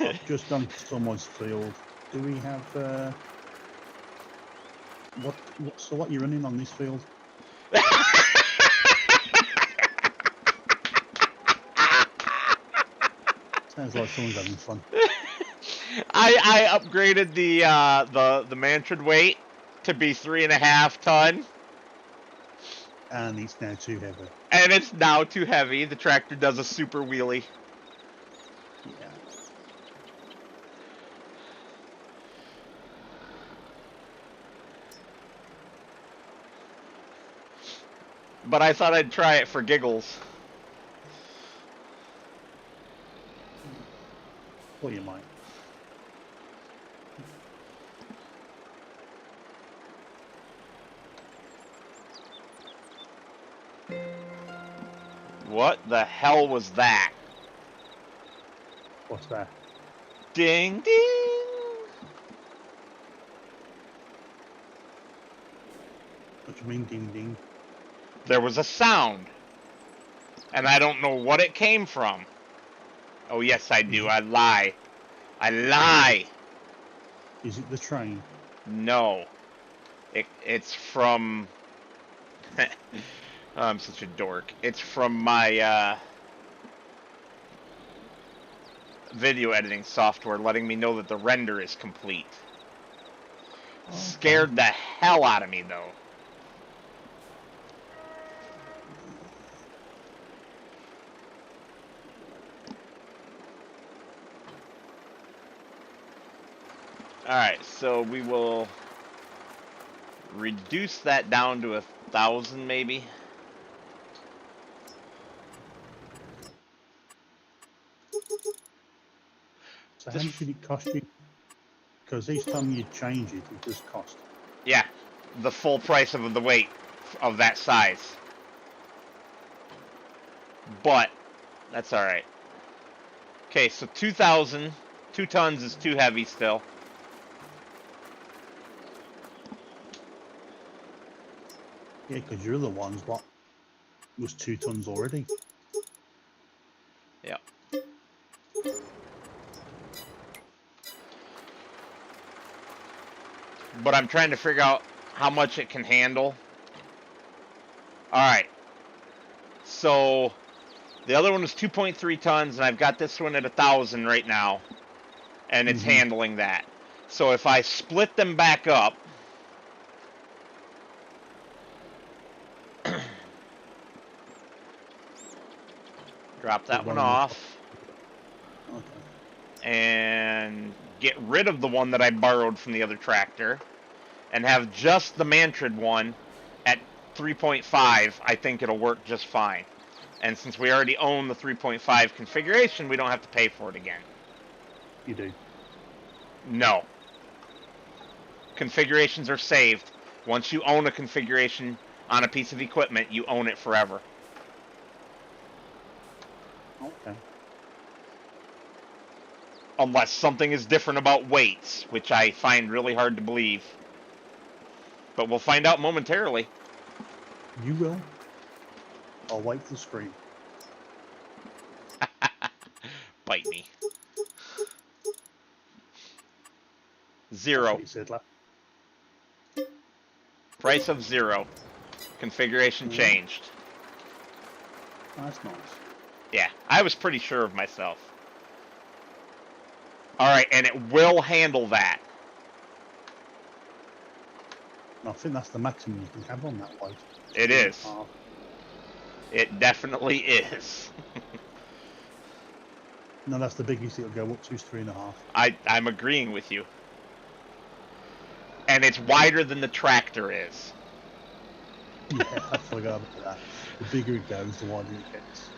I've just gone to someone's field. Do we have what are you running on this field? Sounds like someone's having fun. I upgraded the Mantrid weight to be 3.5 ton, And it's now too heavy. and it's now too heavy. The tractor does a super wheelie. Yeah. But I thought I'd try it for giggles. Well, you might. What the hell was that? What's that? Ding ding! What do you mean, ding ding? There was a sound, and I don't know what it came from. Oh yes, I do. I lie. I lie. Is it the train? No, it's from. Oh, I'm such a dork. It's from my video editing software letting me know that the render is complete. Okay. Scared the hell out of me though. Alright, so we will reduce that down to 1,000 maybe. So how much did it cost you? Because each time you change it, it does cost. Yeah, the full price of the weight of that size. But that's all right. Okay, so 2,000, 2 tons is too heavy still. Yeah, because your other ones, what was 2 tons already? Yeah. But I'm trying to figure out how much it can handle. All right. So the other one was 2.3 tons, and I've got this one at 1,000 right now, and it's handling that. So if I split them back up, drop that one off, and get rid of the one that I borrowed from the other tractor, and have just the Mantrid one at 3.5, I think it'll work just fine. And since we already own the 3.5 configuration, we don't have to pay for it again. You do? No. Configurations are saved. Once you own a configuration on a piece of equipment, you own it forever. Okay. Unless something is different about weights, which I find really hard to believe. But we'll find out momentarily. You will. I'll wait for the screen. Bite me. That's 0. what you said last. Price of 0. Configuration changed. Oh, that's nice. Yeah, I was pretty sure of myself. Alright, and it will handle that. I think that's the maximum you can have on that weight. It is. It definitely is. No, that's the biggest it'll go up to is 3.5. I'm agreeing with you. And it's wider than the tractor is. Yeah, I forgot about that. The bigger it goes, the wider it gets.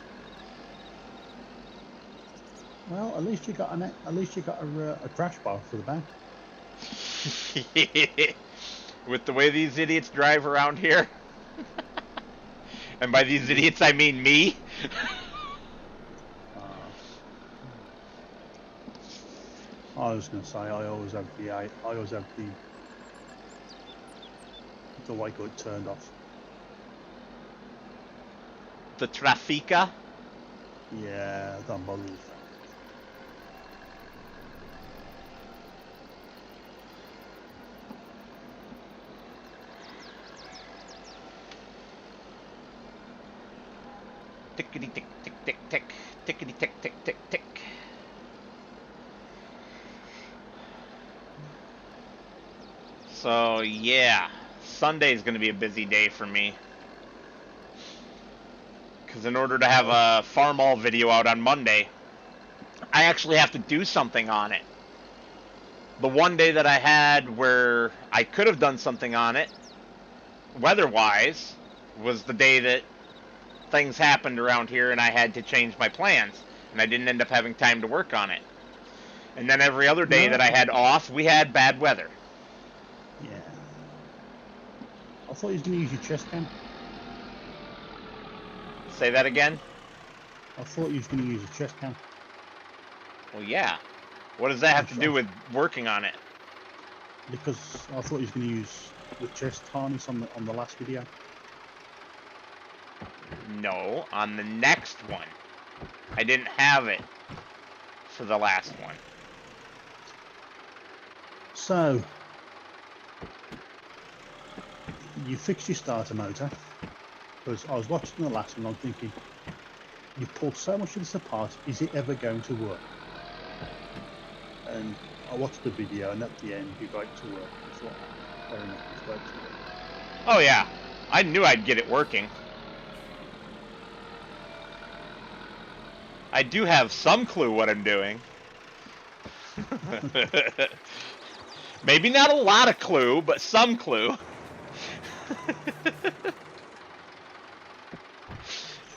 Well, at least you got a crash bar for the back. With the way these idiots drive around here. And by these idiots, I mean me. I was going to say, I always have the white light turned off. The Trafica? Yeah, don't bother with that. Tickety tick tick tick tick. Tickety tick tick tick tick. So yeah, Sunday is going to be a busy day for me. Because in order to have a Farm All video out on Monday, I actually have to do something on it. The one day that I had where I could have done something on it, weather-wise, was the day that things happened around here and I had to change my plans. And I didn't end up having time to work on it. And then every other day that I had off, we had bad weather. Yeah. I thought you was going to use your chest cam. Say that again? I thought you was going to use your chest cam. Well, yeah. What does that have to do with working on it? Because I thought you was going to use the chest harness on the last video. No, on the next one. I didn't have it for the last one. So, you fixed your starter motor. Because I was watching the last one, I'm thinking, you pulled so much of this apart, is it ever going to work? And I watched the video, and at the end, you got it to work. I thought, fair enough, it's got it to work. Oh yeah, I knew I'd get it working. I do have some clue what I'm doing. Maybe not a lot of clue, but some clue.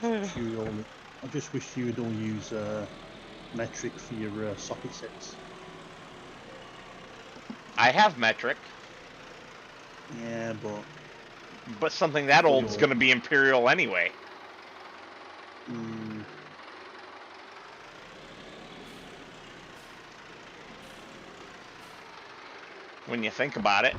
I just wish you would all use metric for your socket sets. I have metric, Yeah, but something that old is going to be Imperial anyway. When you think about it.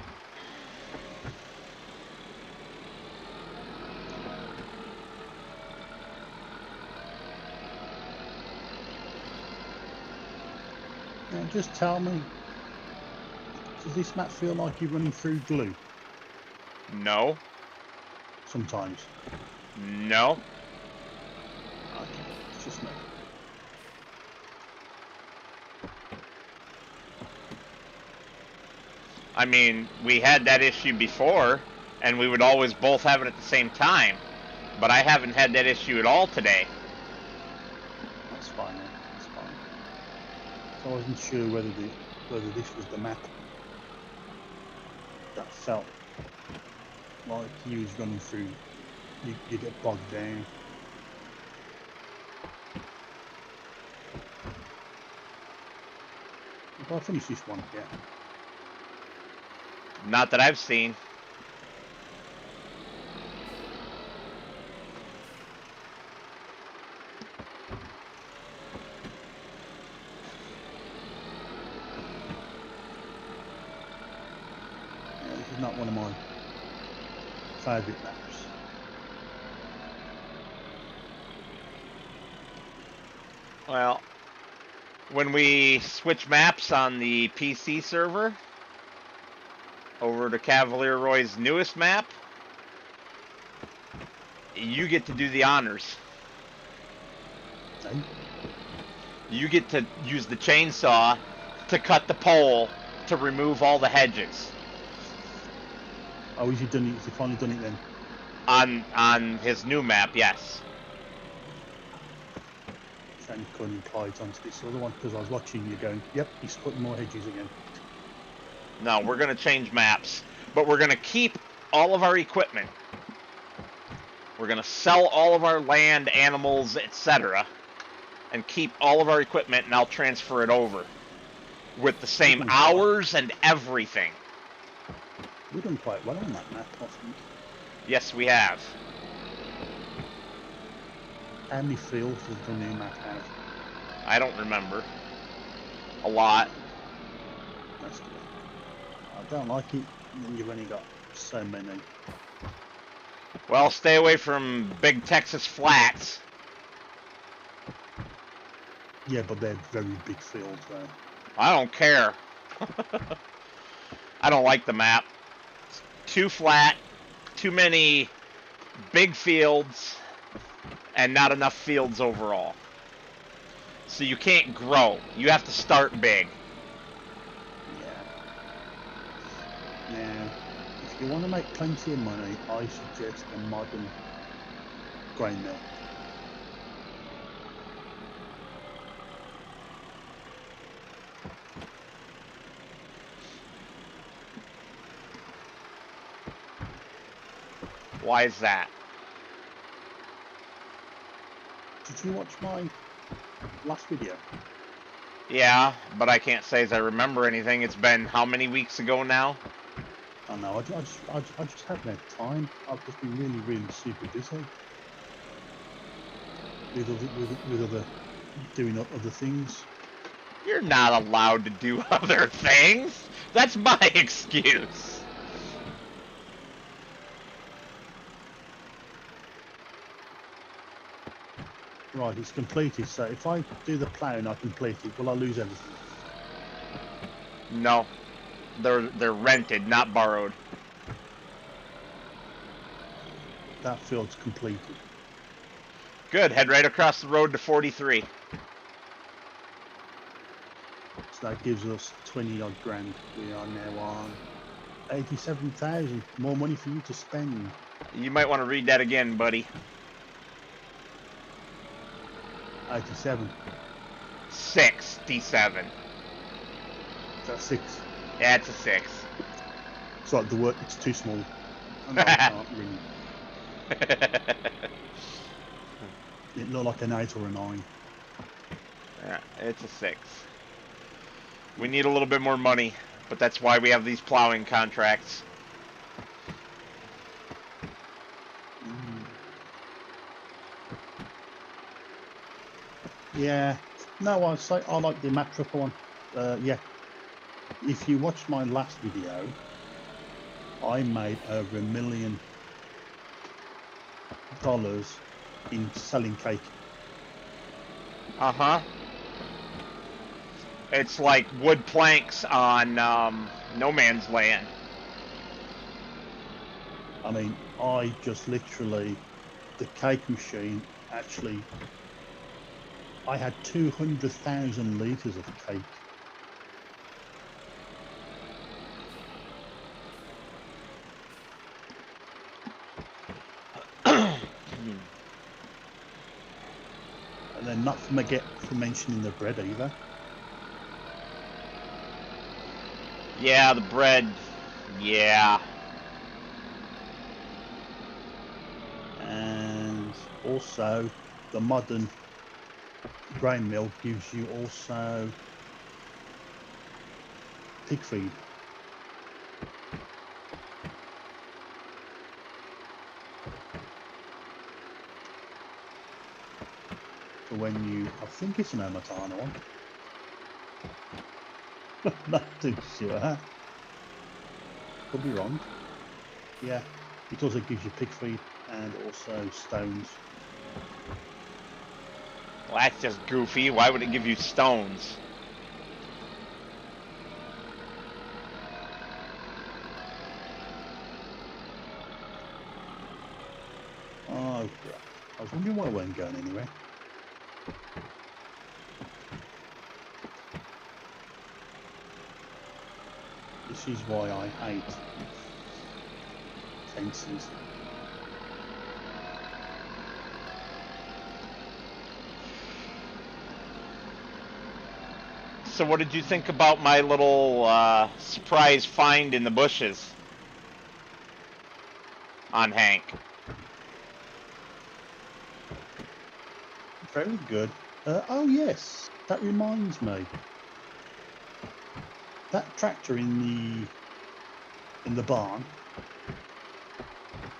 Now just tell me, does this map feel like you're running through glue? No. Sometimes. No. Okay, it's just me. I mean, we had that issue before, and we would always both have it at the same time. But I haven't had that issue at all today. That's fine, then. That's fine. So I wasn't sure whether this was the map that felt like you was running through. You get bogged down. If I finish this one, yeah. Not that I've seen. Yeah, this is not one of my favourite maps. Well, when we switch maps on the PC server over to Cavalier Roy's newest map, you get to do the honors. Okay. You get to use the chainsaw to cut the pole to remove all the hedges. Oh, has he done it? Has he finally done it then? On his new map, yes. And you couldn't apply it onto this other one because I was watching you going, yep, he's putting more hedges again. No, we're going to change maps, but we're going to keep all of our equipment. We're going to sell all of our land, animals, etc., and keep all of our equipment, and I'll transfer it over with the same hours and everything. We've done quite well on that map, I think. Yes, we have. How many fields does the new map have? I don't remember. A lot. That's good. I don't like it when you've only got so many. Well, stay away from big Texas flats. Yeah, but they're very big fields though. I don't care. I don't like the map. It's too flat, too many big fields, and not enough fields overall. So you can't grow. You have to start big. Yeah. Now, if you want to make plenty of money, I suggest a modern grain mill. Why is that? Did you watch my last video? Yeah, but I can't say as I remember anything. It's been how many weeks ago now? I know, I just haven't had time. I've just been really super busy with other doing other things. You're not allowed to do other things. That's my excuse. Right, it's completed. So if I do the ploughing, I complete it. Will I lose everything? No, they're rented, not borrowed. That field's completed. Good. Head right across the road to 43. So that gives us 20 odd grand. We are now on 87,000. More money for you to spend. You might want to read that again, buddy. 87. 67. That's 6. Yeah, it's a 6. It's like the word. It's too small. I can't read. It looked like an 8 or a 9. Yeah, it's a 6. We need a little bit more money, but that's why we have these plowing contracts. Yeah. No, I say I like the Matra one. Yeah. If you watch my last video, I made over $1 million in selling cake. Uh-huh. It's like wood planks on No Man's Land. I mean, I just literally, the cake machine actually, I had 200,000 litres of cake. And then not forget for mentioning the bread either. Yeah, the bread. Yeah. And also the modern grain mill gives you also pig feed. So when you, I think it's an Amatana one. Not too sure. Could be wrong. Yeah, it also gives you pig feed and also stones. Well, that's just goofy. Why would it give you stones? Oh, I was wondering why I wasn't going anywhere. This is why I hate fences. So what did you think about my little surprise find in the bushes on Hank? Very good. Oh yes, that reminds me. That tractor in the barn.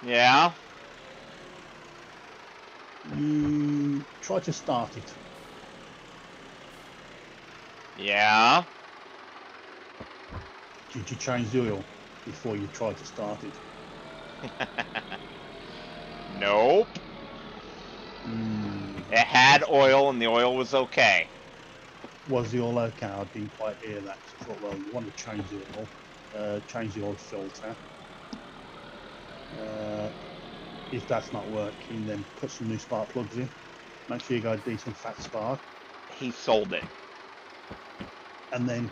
Yeah? You try to start it. Yeah? Did you change the oil before you tried to start it? Nope. It had oil and the oil was okay. Was the oil okay? I didn't quite hear that. So I thought, well, you want to change the oil, change the oil filter. If that's not working, then put some new spark plugs in. Make sure you got a decent fat spark. He sold it. And then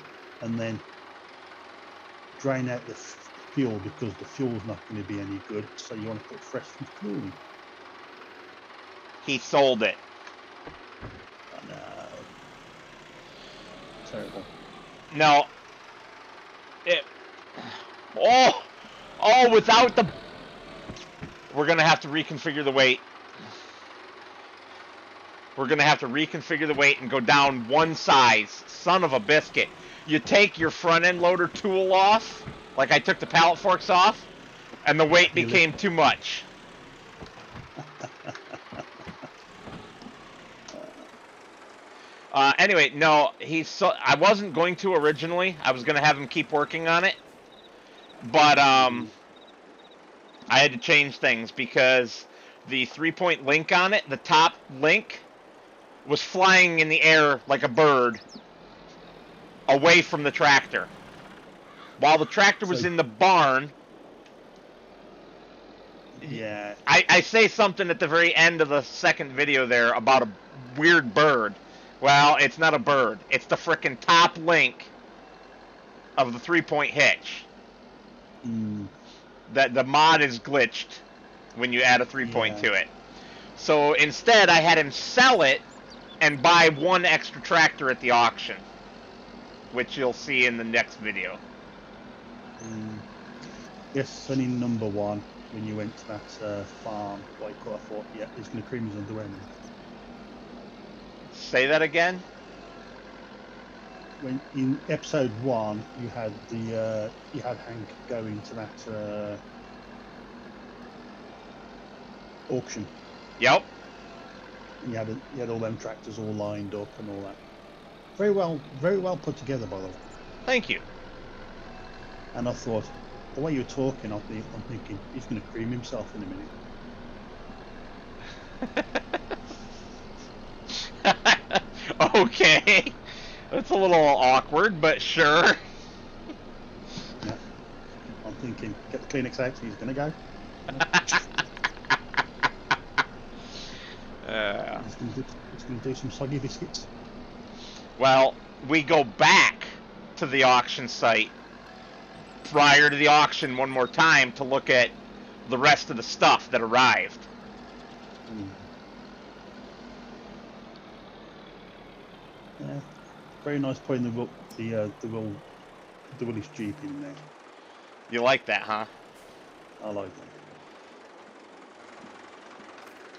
drain out the fuel, because the fuel's not going to be any good. So you want to put fresh fuel in. He sold it. Oh, no. Terrible. No. It. Oh, without the. We're going to have to reconfigure the weight. We're going to have to reconfigure the weight and go down one size. Son of a biscuit. You take your front end loader tool off, like I took the pallet forks off, and the weight became too much. Anyway, no, I wasn't going to originally. I was going to have him keep working on it. But I had to change things because the 3-point link on it, the top link, was flying in the air like a bird away from the tractor. While the tractor was in the barn. Yeah. I say something at the very end of the second video there about a weird bird. Well, it's not a bird. It's the frickin' top link of the 3-point hitch. That the mod is glitched when you add a 3-point to it. So instead, I had him sell it and buy one extra tractor at the auction, which you'll see in the next video. Yes, only number one. When you went to that farm, I thought, yeah, he's going to cream his underwear. Say that again? when in episode 1 you had Hank go into that auction. Yep. And you had all them tractors all lined up and all that. Very well put together, by the way. Thank you. And I thought, the way you're talking, I'm thinking he's going to cream himself in a minute. Okay. That's a little awkward, but sure. Yeah. I'm thinking, get the Kleenex out, he's going to go. He's going to do some soggy biscuits. Well, we go back to the auction site prior to the auction one more time to look at the rest of the stuff that arrived. Yeah, very nice putting the Willis Jeep in there. You like that, huh? I like that.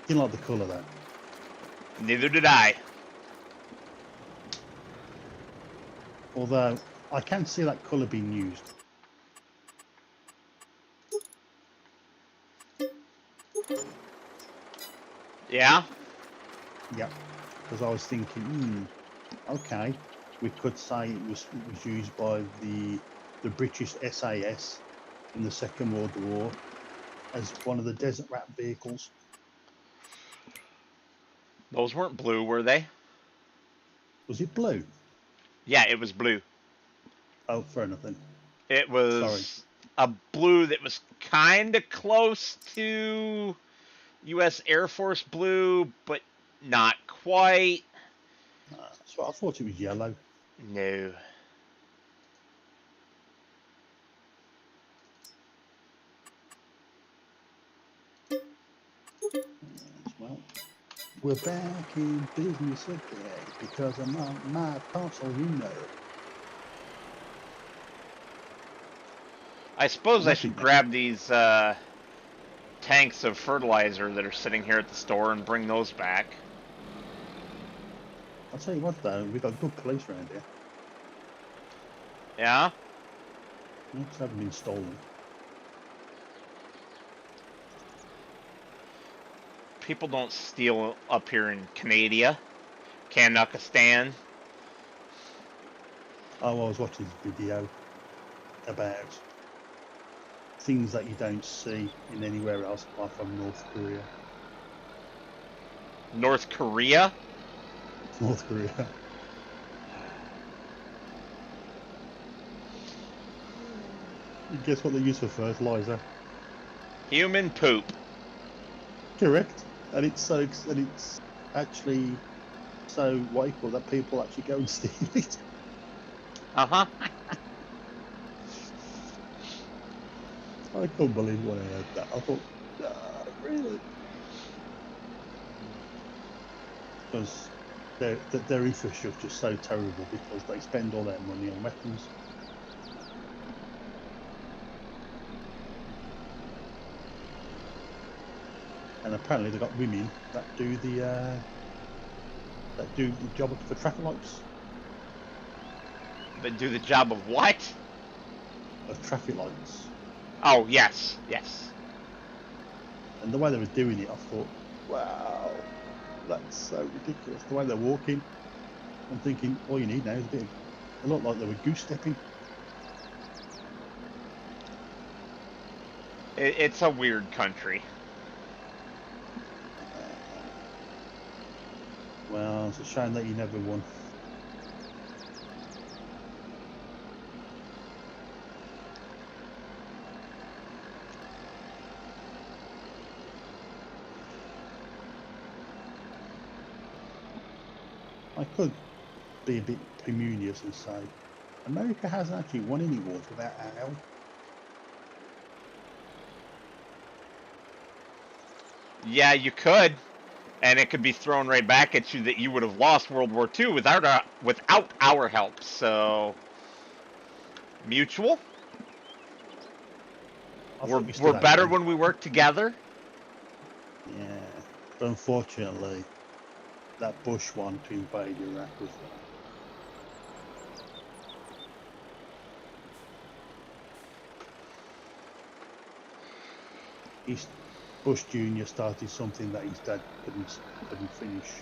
You like the colour though. Neither did I. Although I can see that colour being used. Yeah? Yeah, because I was thinking, okay, we could say it was used by the British SAS in the Second World War as one of the Desert Rat vehicles. Those weren't blue, were they? Was it blue? Yeah, it was blue. Oh, fair enough then. It was a blue that was kind of close to U.S. Air Force blue, but not quite. So I thought it was yellow. No. Well, we're back in business again because I'm on my console, you know. I suppose I should grab these tanks of fertilizer that are sitting here at the store and bring those back. I'll tell you what though, we've got good police around here. Yeah? Most haven't been stolen. People don't steal up here in Canada, Kanakistan. Oh, I was watching this video about things that you don't see in anywhere else apart from North Korea. North Korea? North Korea. Guess what they use for fertilizer? Human poop. Correct. And it's actually so what you call that people actually go and steal it. Uh-huh. I couldn't believe when I heard that. I thought, really? Because their infrastructure is so terrible because they spend all their money on weapons. And apparently they've got women that do the job for traffic lights. They do the job of what? Of traffic lights. Oh, yes, yes. And the way they were doing it, I thought, wow, that's so ridiculous. The way they're walking, I'm thinking, all you need now is it looked like they were goose stepping. It's a weird country. Well, it's a shame that you never won. I could be a bit communious and say, America hasn't actually won any wars without our help. Yeah, you could. And it could be thrown right back at you that you would have lost World War II without our help. So, mutual. We're better when we work together. Yeah, but unfortunately, that Bush one to invade Iraq was He's Bush Jr. started something that his dad couldn't finish.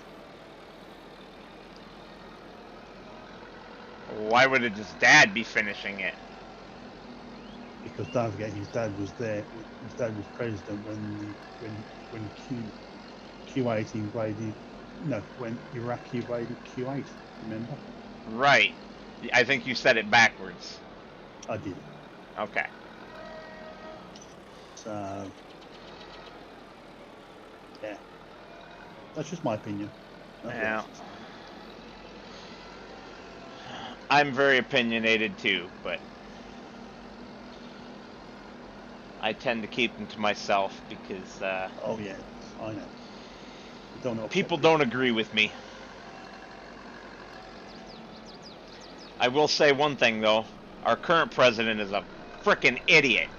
Why would his dad be finishing it? Because don't forget, his dad was there. His dad was president when Kuwait invaded. No, when Iraq invaded Kuwait. Remember? Right. I think you said it backwards. I did. Okay. So yeah, that's just my opinion. Yeah. I'm very opinionated too, but I tend to keep them to myself because Oh yeah, I know. Don't know. people don't agree with me. I will say one thing though: our current president is a frickin' idiot,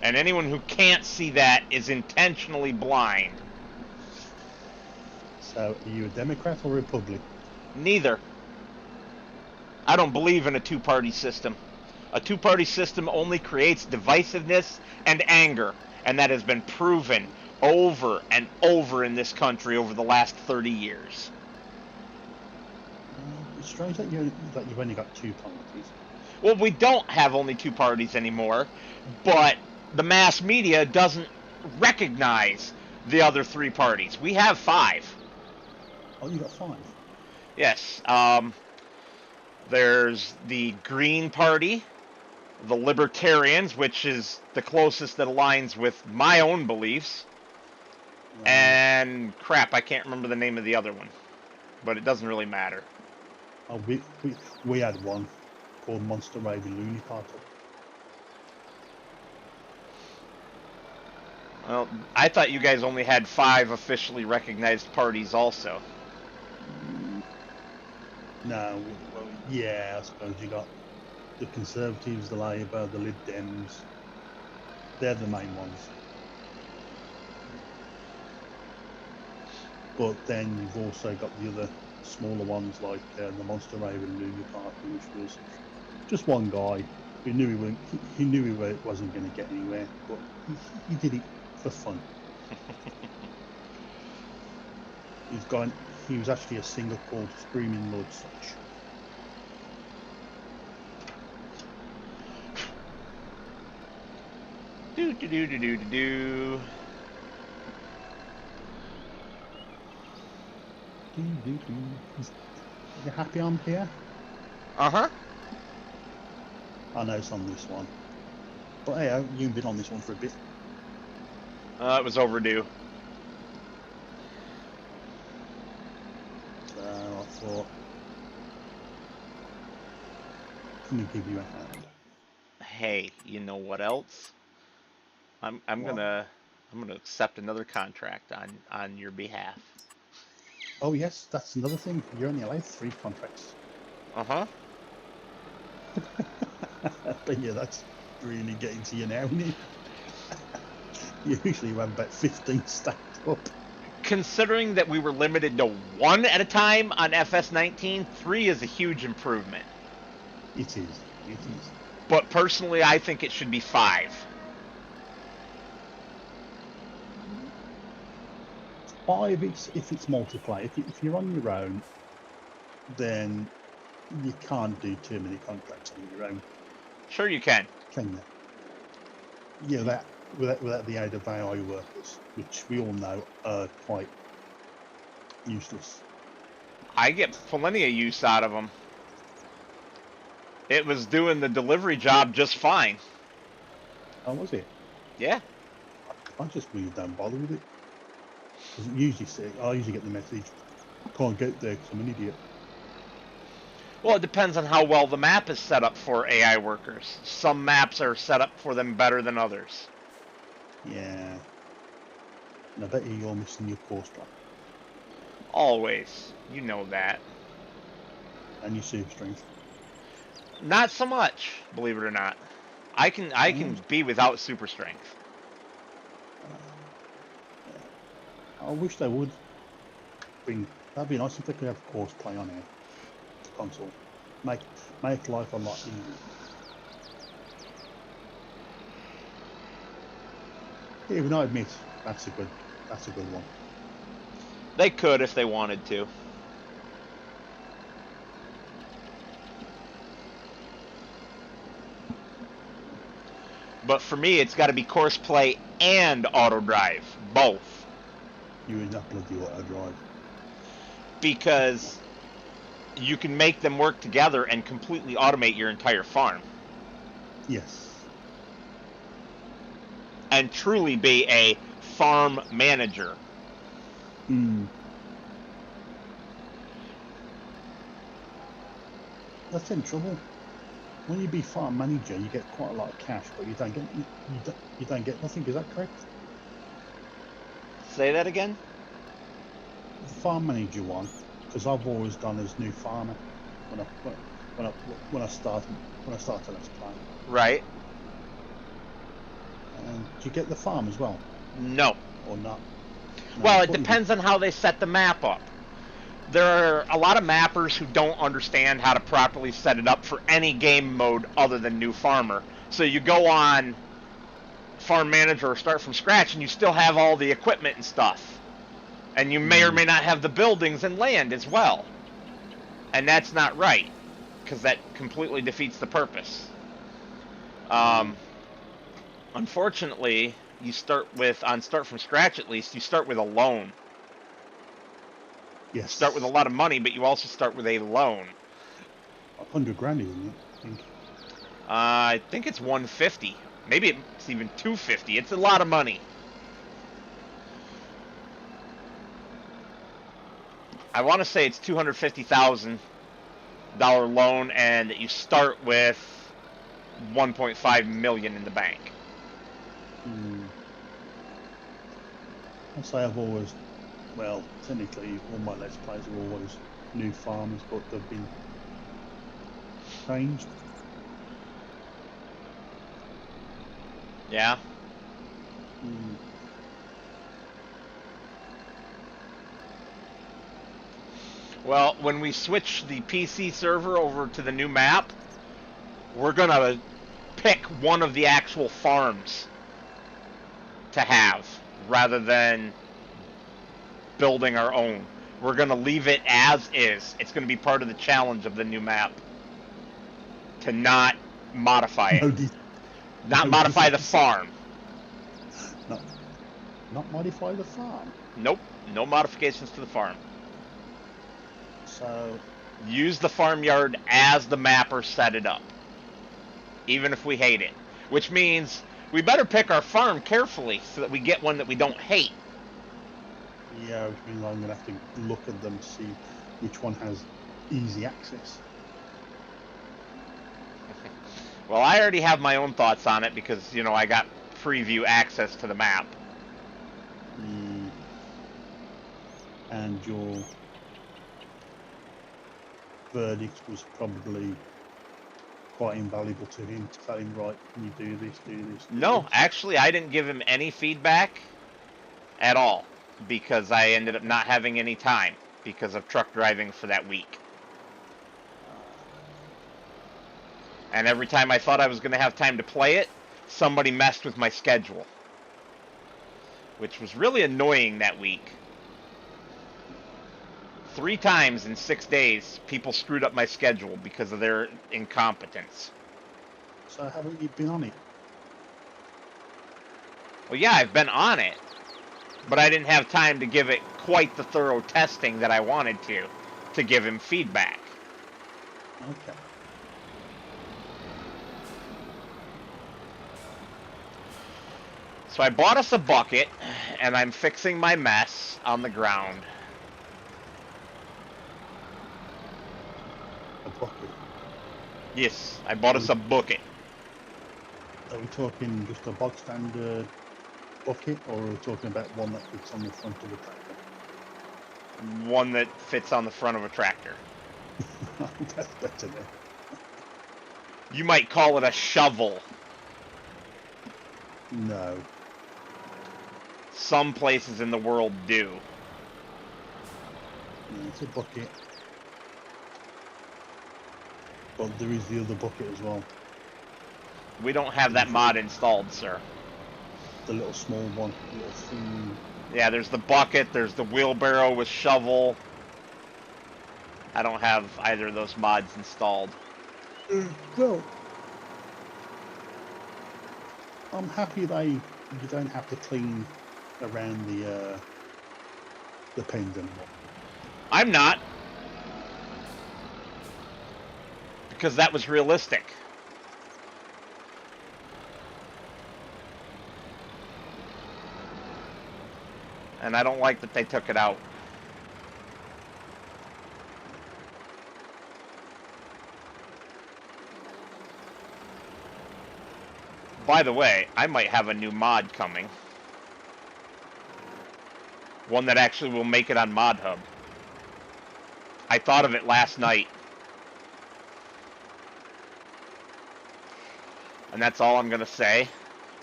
and anyone who can't see that is intentionally blind. So, are you a Democrat or Republican? Neither. I don't believe in a two-party system. A two-party system only creates divisiveness and anger, and that has been proven over and over in this country over the last 30 years. It's strange that you've only got two parties. Well, we don't have only two parties anymore, but the mass media doesn't recognize the other three parties. We have five. Oh, you got five. Yes. There's the Green Party, the Libertarians, which is the closest that aligns with my own beliefs, and crap, I can't remember the name of the other one, but it doesn't really matter. Oh, we had one called Monster Raven Looney Party. Well, I thought you guys only had five officially recognized parties also. No, well, yeah, I suppose you got the Conservatives, the Labour, the Lib Dems. They're the main ones. But then you've also got the other smaller ones like the Monster Raven Looney Party, which was just one guy who knew he knew he wasn't going to get anywhere, but he did it for fun. He was actually a singer called Screaming Lord Such. Do do do do do do do. You happy I'm here? Uh-huh. I know it's on this one. But hey, you've been on this one for a bit. It was overdue. So I thought, I'm going to give you a hand. Hey, you know what else? I'm gonna accept another contract on your behalf. Oh yes, that's another thing. You're only allowed 3 contracts. Uh-huh. But yeah, that's really getting to you now, isn't it? Usually you have about 15 stacked up. Considering that we were limited to one at a time on FS19, 3 is a huge improvement. It is. It is. But personally, I think it should be 5. 5, if it's multiplayer. If you're on your own, then you can't do too many contracts on your own. Sure you can. Can you? Yeah, that without the aid of AI workers, which we all know are quite useless. I get plenty of use out of them. It was doing the delivery job just fine. Oh, was it? Yeah. I just really don't bother with it. Because I usually get the message, can't get there because I'm an idiot. Well, it depends on how well the map is set up for AI workers. Some maps are set up for them better than others. Yeah. And I bet you're missing your course plan. Always. You know that. And your super strength. Not so much, believe it or not. I can be without super strength. I wish they would. That'd be nice if they could have course play on here. Console. Make life a lot easier. Even I admit that's a good one. They could if they wanted to. But for me, it's got to be Courseplay and auto drive, both. You would not bloody auto drive. Because you can make them work together and completely automate your entire farm. Yes. And truly be a farm manager. Hmm. That's in trouble. When you be farm manager, you get quite a lot of cash, but you don't get nothing. Is that correct? Say that again? The farm manager one, because I've always gone as new farmer when I started Let's Play. Right. And do you get the farm as well? No. Or not? No, Well, it depends on how they set the map up. There are a lot of mappers who don't understand how to properly set it up for any game mode other than New Farmer. So you go on Farm Manager or Start from Scratch and you still have all the equipment and stuff. And you may or may not have the buildings and land as well. And that's not right, because that completely defeats the purpose. Unfortunately, you start with, on Start from Scratch at least, you start with a loan. Yes. Start with a lot of money, but you also start with a loan. 100 grand, isn't it? I think it's 150. Maybe it's even 250. It's a lot of money. I want to say it's $250,000 loan, and that you start with 1.5 million in the bank. I say I've always, well, technically all my Let's Plays are always new farmers, but they've been changed. Yeah. Well, when we switch the PC server over to the new map, we're going to pick one of the actual farms to have, rather than building our own. We're going to leave it as is. It's going to be part of the challenge of the new map to not modify it. Not modify the farm. Not modify the farm? Nope. No modifications to the farm. So use the farmyard as the mapper set it up, even if we hate it. Which means we better pick our farm carefully so that we get one that we don't hate. Yeah, which means I'm going to have to look at them to see which one has easy access. Well, I already have my own thoughts on it because, you know, I got preview access to the map. And your verdict was probably quite invaluable to him, to tell him, right, can you do this, do this? No, actually, I didn't give him any feedback at all because I ended up not having any time because of truck driving for that week. And every time I thought I was going to have time to play it, somebody messed with my schedule, which was really annoying that week. 3 times in 6 days, people screwed up my schedule because of their incompetence. So haven't you been on it? Well, yeah, I've been on it, but I didn't have time to give it quite the thorough testing that I wanted to give him feedback. Okay. So I bought us a bucket, and I'm fixing my mess on the ground. A bucket? Yes, I bought us a bucket. Are we talking just a bog standard bucket, or are we talking about one that fits on the front of the tractor? One that fits on the front of a tractor. That's better then. You might call it a shovel. No. Some places in the world do. Yeah, it's a bucket. But there is the other bucket as well. We don't have that mod installed, sir. the little small one, little thing. Yeah, there's the bucket, there's the wheelbarrow with shovel. I don't have either of those mods installed. Well, I'm happy you don't have to clean around the pens anymore. I'm not. Because that was realistic. And I don't like that they took it out. By the way, I might have a new mod coming. One that actually will make it on Mod Hub. I thought of it last night. And that's all I'm going to say.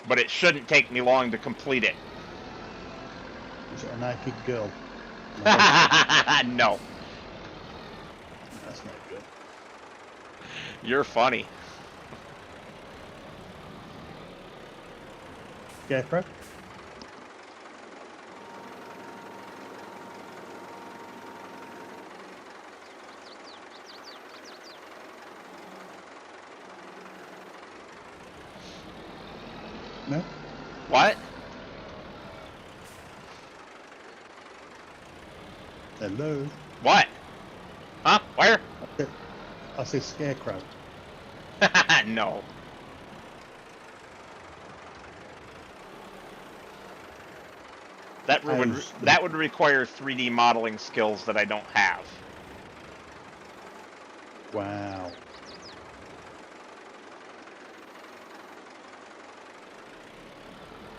But it shouldn't take me long to complete it. Is it a naked girl? No. That's not good. You're funny. Scarecrow? No? What? Hello? What? Huh? Where? I said Scarecrow. No. That would require 3D modeling skills that I don't have. Wow.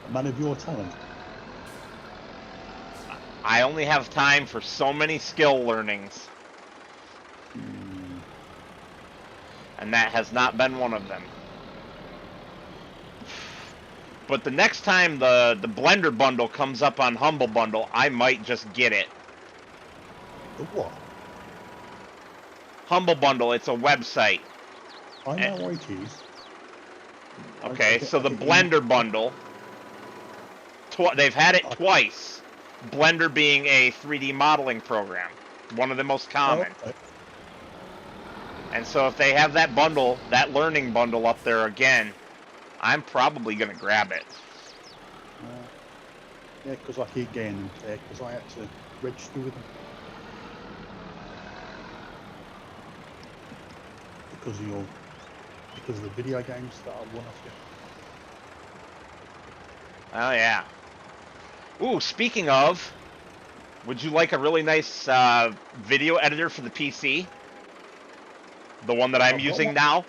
A man of your talent. I only have time for so many skill learnings. And that has not been one of them. But the next time the Blender bundle comes up on Humble Bundle, I might just get it. The what? Humble Bundle, it's a website. I know what it is. Okay, so the Blender bundle, they've had it twice. Blender being a 3D modeling program, one of the most common. Okay. And so if they have that bundle, that learning bundle up there again, I'm probably going to grab it. Yeah, because I keep getting them there, because I had to register with them. Because of the video games that I won off you. Oh, yeah. Ooh, speaking of, would you like a really nice video editor for the PC? The one that I'm using now?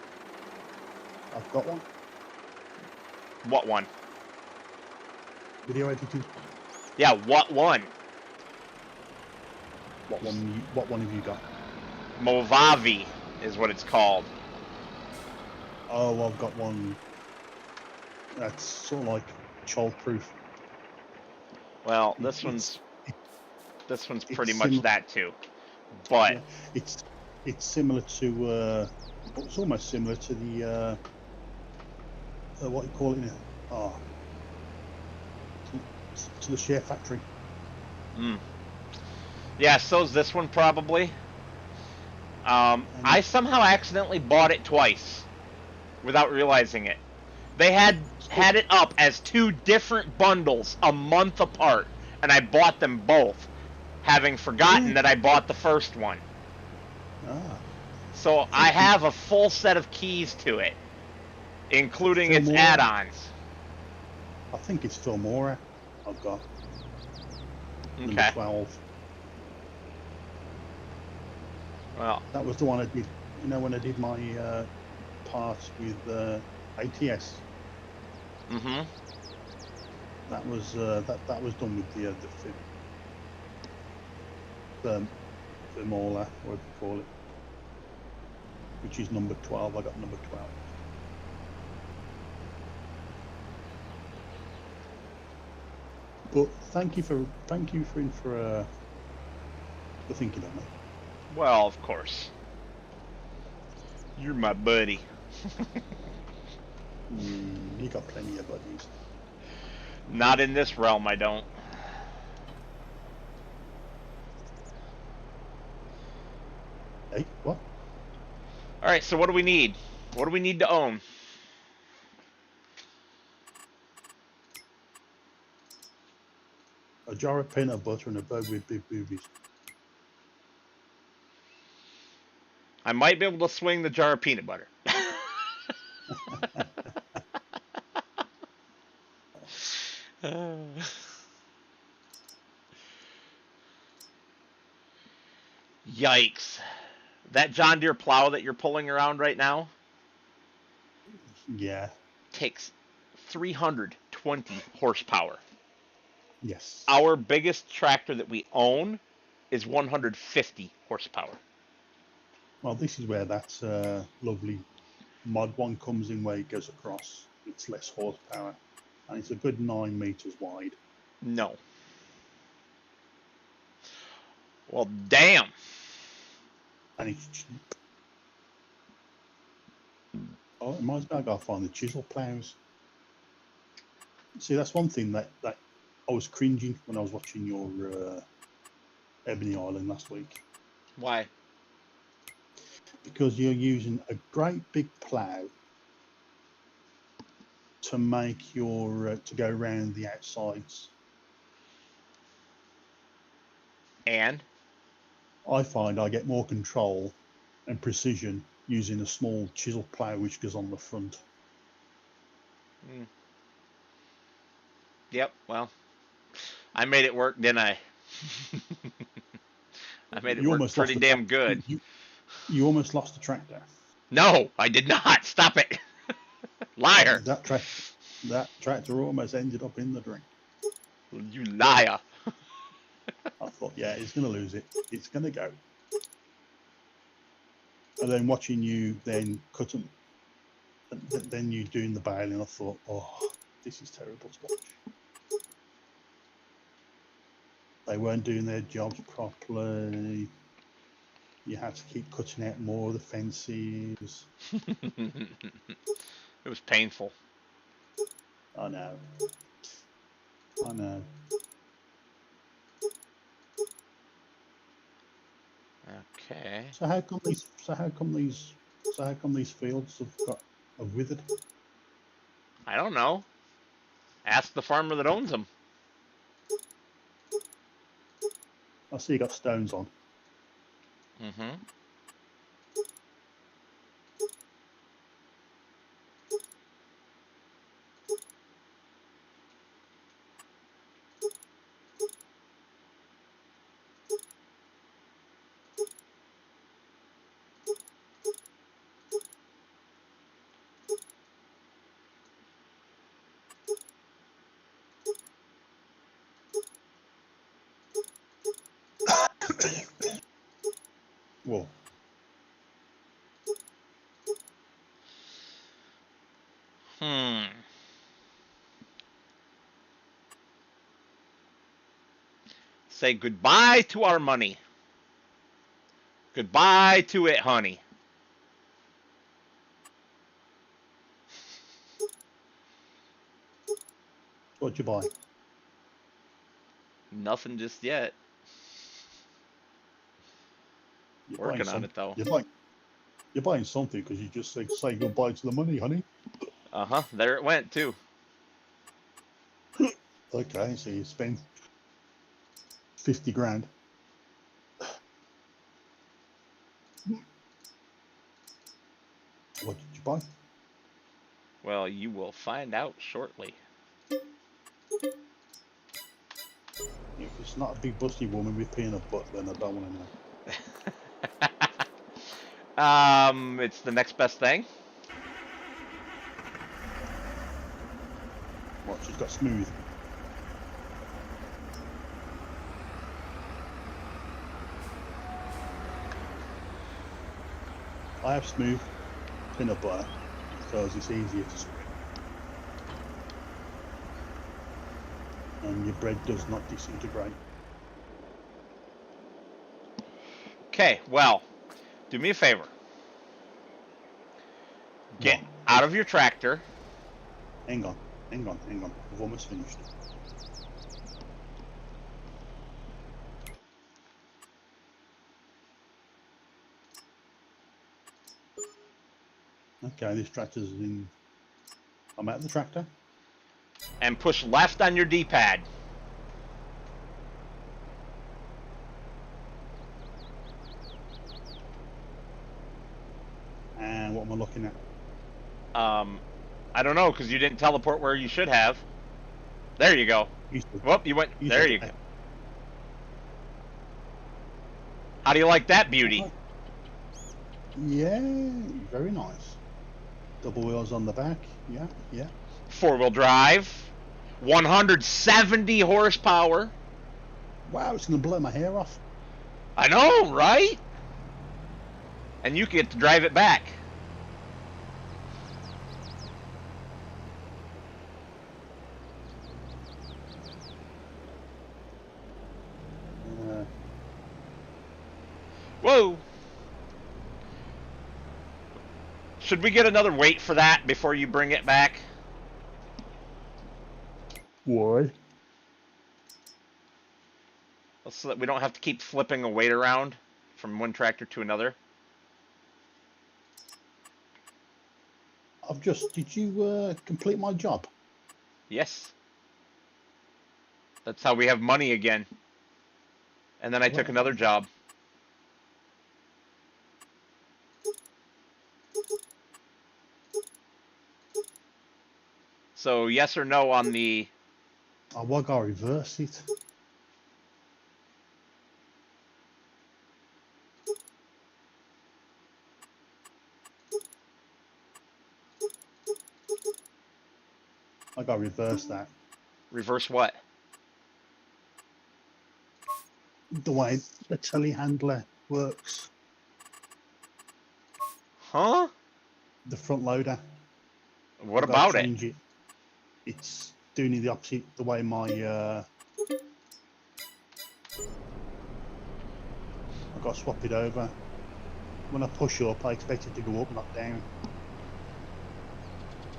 I've got one. What one? Video editing. Yeah, what one? What one have you got? Movavi is what it's called. Oh, I've got one that's sort of like child-proof. Well, this one's pretty much that too. But yeah, it's similar to it's almost similar to the what you call it now? Oh, to the Share Factory. Yeah, so's this one probably. I somehow accidentally bought it twice without realizing it. They had it up as two different bundles a month apart, and I bought them both, having forgotten that I bought the first one. So I have a full set of keys to it, including its add-ons. I think it's Filmora I've got. Okay. Number 12. Well, that was the one I did. You know, when I did my part with ATS. Mm-hmm. That was that was done with the Filmora, whatever you call it, which is number 12. I got number 12. But thank you for thinking of me. Well, of course. You're my buddy. You got plenty of buddies. Not in this realm, I don't. Hey, what? All right, so what do we need? What do we need to own? A jar of peanut butter and a bird with big boobies. I might be able to swing the jar of peanut butter. Yikes. That John Deere plow that you're pulling around right now Yeah. takes 320 horsepower. Yes. Our biggest tractor that we own is 150 horsepower. Well, this is where that lovely mod one comes in, where it goes across. It's less horsepower, and it's a good 9 meters wide. No. Well, damn. And it's cheap. Oh, it reminds me, I gotta find the chisel plows. See, that's one thing that I was cringing when I was watching your Ebony Island last week, Why? because you're using a great big plow to make your to go around the outsides. And? I find I get more control and precision using a small chisel plow which goes on the front. Mm. Yep, well, I made it work, didn't I? I made it You work almost pretty lost the damn good. You almost lost the tractor. No, I did not. Stop it. Liar. That tractor almost ended up in the drink. You liar. I thought, yeah, it's going to lose it. It's going to go. And then watching you then cut them, then you doing the baling, I thought, oh, this is terrible to watch. They weren't doing their jobs properly. You had to keep cutting out more of the fences. It was painful. I know. I know. Okay. So how come these fields have withered? I don't know. Ask the farmer that owns them. I see you got stones on. Mm-hmm. Well, Say goodbye to our money. Goodbye to it, honey. what'd you buy? Nothing just yet. You're Working on it, though. You're buying something because you just say goodbye to the money, honey. Uh-huh. There it went, too. Okay, so you spend 50 grand. What did you buy? Well, you will find out shortly. If it's not a big busty woman with peanut butter, then I don't want to know. It's the next best thing. What, she's got smooth. I have smooth peanut butter because it's easier to spread. And your bread does not disintegrate. Okay, well, do me a favor. Get What? out of your tractor. Hang on. Hang on. I've almost finished. Okay, this tractor's in. I'm at the tractor. And push left on your D-pad. And what am I looking at? I don't know, because you didn't teleport where you should have. There you go. Whoop, you went. There you go. How do you like that beauty? Yeah, very nice. Double wheels on the back. Yeah, yeah. 4-wheel drive. 170 horsepower. Wow, it's going to blow my hair off. I know, right? And you get to drive it back. Whoa. Should we get another weight for that before you bring it back? Why? So that we don't have to keep flipping a weight around from one tractor to another. Did you complete my job? Yes. That's how we have money again. And then I took another job. So yes or no on the... Oh, well, I gotta reverse it. I gotta reverse that. Reverse what? The way the telehandler works. Huh? The front loader. What I've got about to it? change it. It's doing it the opposite, the way my I've got to swap it over. When I push up, I expect it to go up, not down.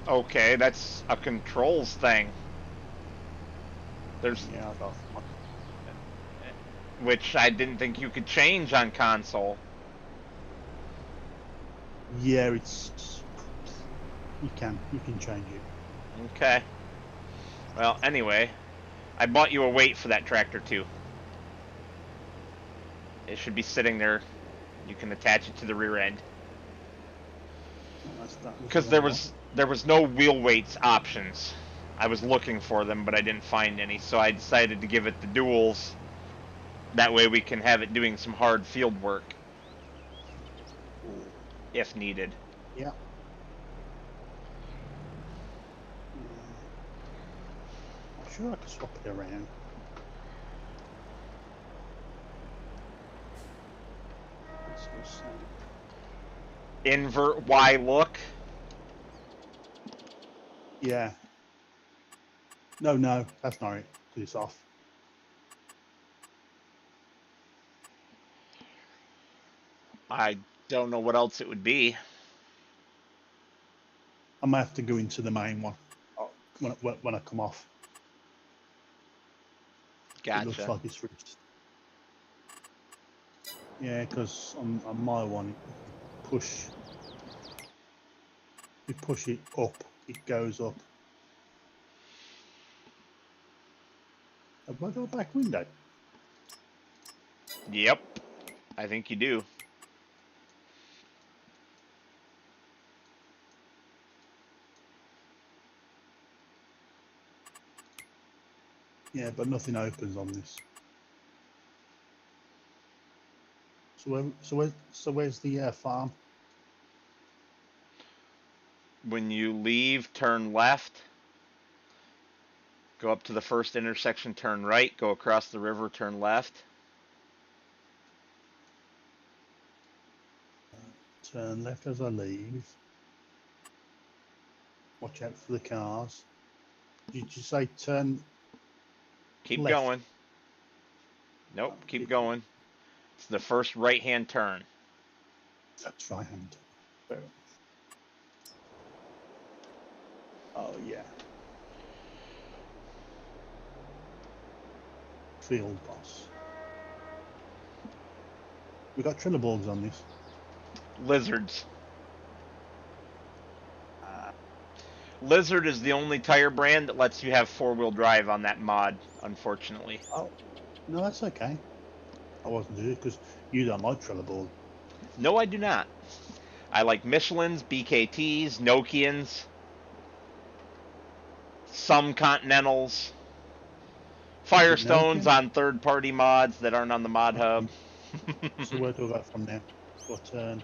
Okay, that's a controls thing. There's... Yeah, I got. Which I didn't think you could change on console. Yeah, it's. You can change it. Okay. Well, anyway, I bought you a weight for that tractor too. It should be sitting there. You can attach it to the rear end. Because there was no wheel weights options. I was looking for them, but I didn't find any, so I decided to give it the duals. That way we can have it doing some hard field work. If needed. Yeah. I'm sure I can swap it around. Let's go see. Invert Y look. Yeah. No, that's not it. Put this off. I don't know what else it would be. I might have to go into the main one when I come off. Gotcha. It looks like it's reached. Yeah, because on my one, you push it up, it goes up. Have I got a back window? Yep. I think you do. Yeah, but nothing opens on this. So where's the farm? When you leave, turn left. Go up to the first intersection, turn right. Go across the river, turn left. Turn left as I leave. Watch out for the cars. Did you say turn? Keep left? going. Nope, keep going. It's the first right-hand turn. That's right hand. Fair enough. Oh yeah. field boss. We got Trelleborgs on this. Lizards. Lizard is the only tire brand that lets you have 4-wheel drive on that mod, unfortunately. Oh, no, that's okay. I wasn't doing it because you don't like Trelleborg. No, I do not. I like Michelins, BKTs, Nokians, some Continentals, Firestones on third-party mods that aren't on the mod hub. So where do I go from there? Do I turn?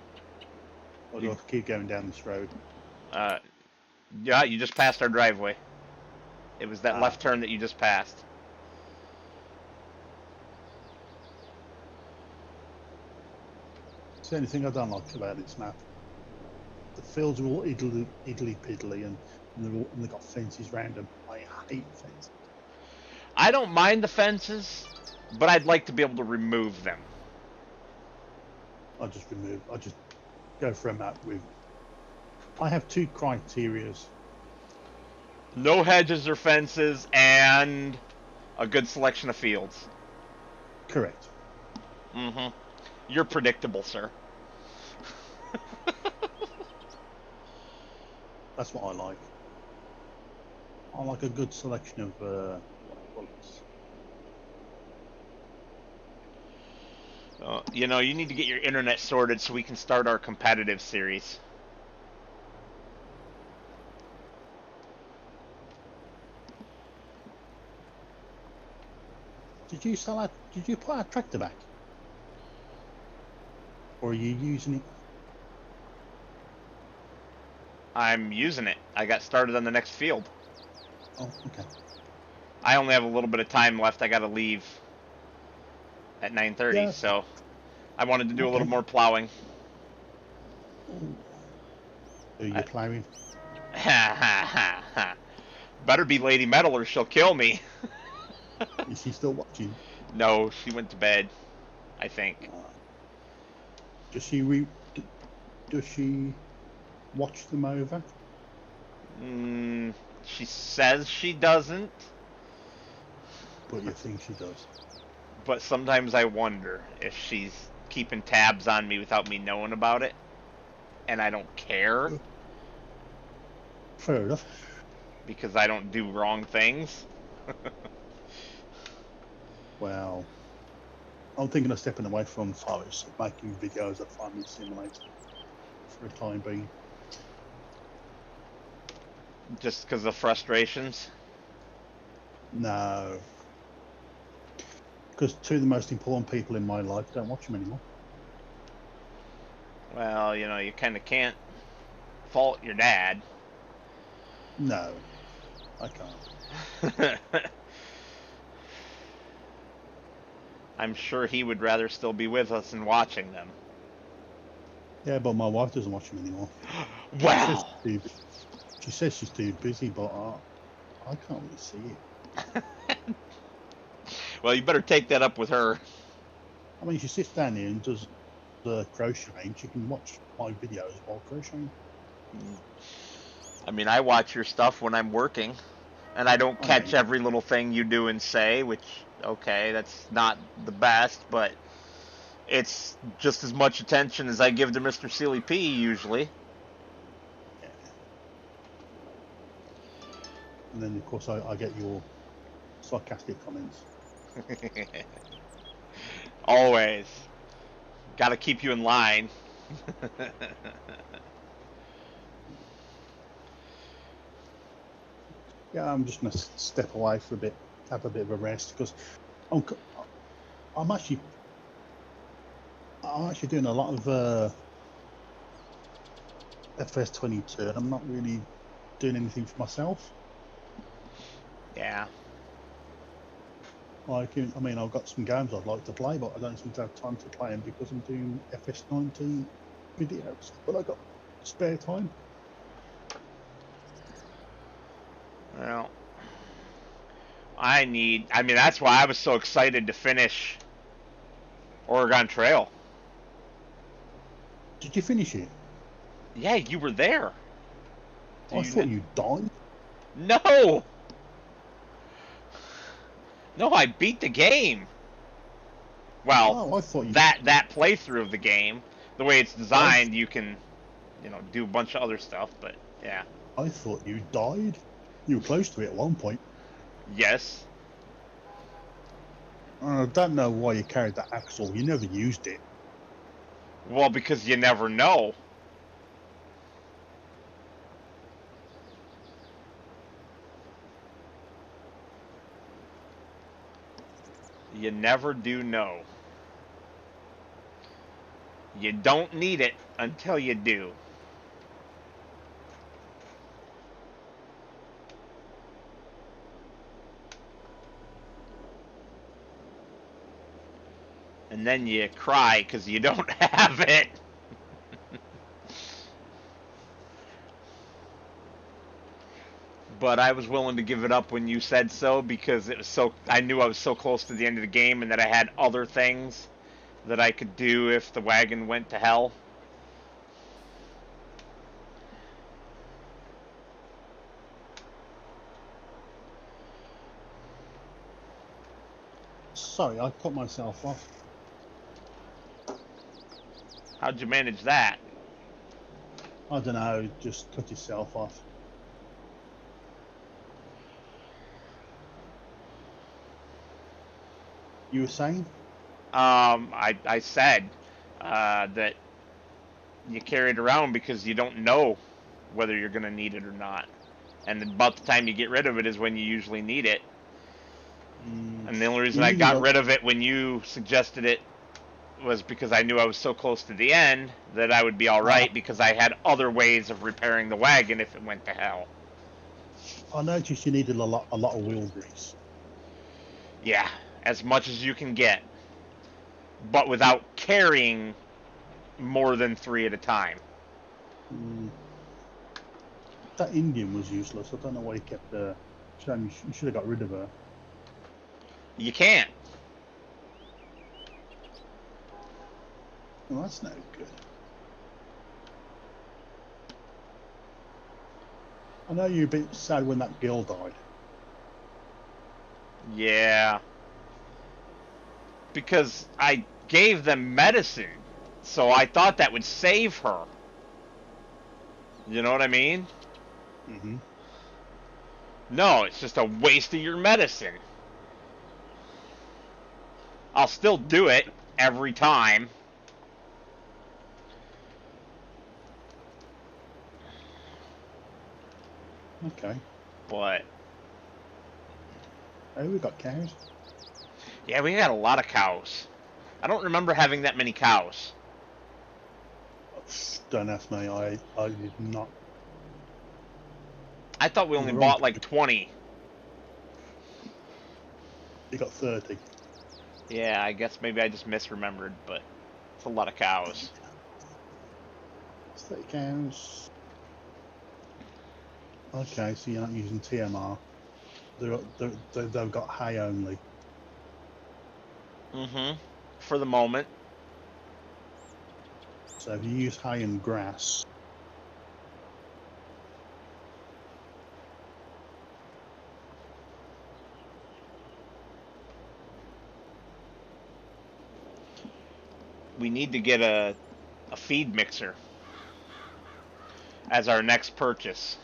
Or do I keep going down this road? Yeah, you just passed our driveway. It was that left turn that you just passed. It's the only thing I don't like about this map. The fields are all iddly-piddly and they've got fences round them. I hate fences. I don't mind the fences, but I'd like to be able to remove them. I just go for a map with... I have two criterias. No hedges or fences, and a good selection of fields. Correct. Mm-hmm. You're predictable, sir. That's what I like. I like a good selection of bullets. You know, you need to get your internet sorted so we can start our competitive series. Did you put our tractor back? Or are you using it? I'm using it. I got started on the next field. Oh, okay. I only have a little bit of time left. I got to leave at 9:30, Yeah. so I wanted to do a little more plowing. Are you plowing? Ha ha ha ha. Better be Lady Metal or she'll kill me. Is she still watching? No, she went to bed, I think. Does she watch them over? She says she doesn't. But you think she does? But sometimes I wonder if she's keeping tabs on me without me knowing about it. And I don't care. Fair enough. Because I don't do wrong things. Well, I'm thinking of stepping away from forest, making videos of Farming Simulator for a time being. Just because of frustrations? No. Because two of the most important people in my life don't watch them anymore. Well, you know, you kind of can't fault your dad. No, I can't. I'm sure he would rather still be with us and watching them. Yeah, but my wife doesn't watch them anymore. Wow! She says she's too busy, but I can't really see it. Well, you better take that up with her. I mean, she sits down here and does the crocheting. She can watch my videos while crocheting. I mean, I watch your stuff when I'm working, and I don't catch every little thing you do and say, which, okay, that's not the best, but it's just as much attention as I give to Mr. Sealy P, usually. Yeah. And then, of course, I get your sarcastic comments. Always. Gotta keep you in line. Yeah, I'm just going to step away for a bit, have a bit of a rest, because I'm actually doing a lot of FS22, and I'm not really doing anything for myself. Yeah. Like, I mean, I've got some games I'd like to play, but I don't seem to have time to play them because I'm doing FS19 videos. But I've got spare time. Well, I mean, that's why I was so excited to finish Oregon Trail. Did you finish it? Yeah, you were there. I thought you died. No! No, I beat the game. Well, Oh, I thought you. that playthrough of the game, the way it's I, designed, you can, do a bunch of other stuff. But yeah, I thought you died. You were close to it at one point. yes. I don't know why you carried that axle. You never used it. Well, because you never know. You never do know. You don't need it until you do. And then you cry because you don't have it. But I was willing to give it up when you said so because it was so. I knew I was so close to the end of the game and that I had other things that I could do if the wagon went to hell. Sorry, I cut myself off. How'd you manage that? I don't know, just cut yourself off. You were saying? I said that you carry it around because you don't know whether you're going to need it or not. And about the time you get rid of it is when you usually need it. And the only reason I got rid of it when you suggested it was because I knew I was so close to the end that I would be alright because I had other ways of repairing the wagon if it went to hell. I noticed you needed a lot of wheel grease. Yeah, as much as you can get. But without carrying more than 3 at a time. That Indian was useless. I don't know why he kept you should have got rid of her. You can't. Well, that's no good. I know you're a bit sad when that girl died. Yeah. Because I gave them medicine, so I thought that would save her. You know what I mean? Mm-hmm. No, it's just a waste of your medicine. I'll still do it every time. Okay. But Oh, we got cows. yeah, we had a lot of cows. I don't remember having that many cows. Don't ask me. I did not. I thought we only bought like 20. You got 30. Yeah, I guess maybe I just misremembered, but it's a lot of cows. 30 cows. Okay, so you're not using TMR. They've got hay only. Mm-hmm. For the moment. So if you use hay and grass, we need to get a feed mixer as our next purchase.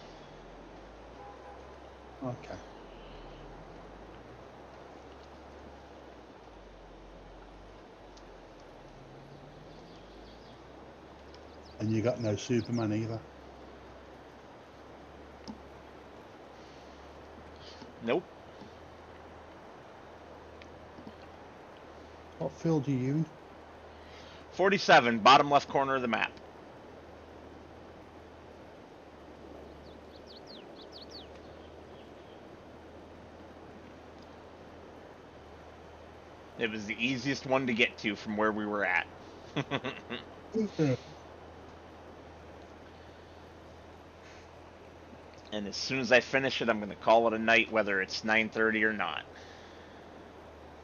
okay. And you got no Superman either. Nope. What field are you in? 47, bottom left corner of the map. It was the easiest one to get to from where we were at. And as soon as I finish it, I'm going to call it a night, whether it's 9:30 or not.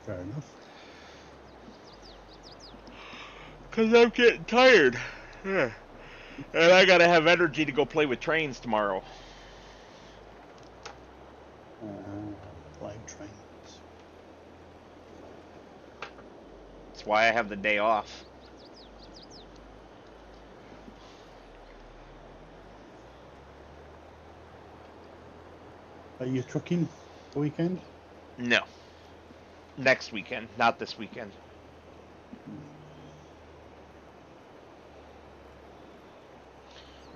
Fair enough. Because I'm getting tired. And I got to have energy to go play with trains tomorrow. Play trains. why I have the day off. Are you trucking the weekend? No. Next weekend, not this weekend.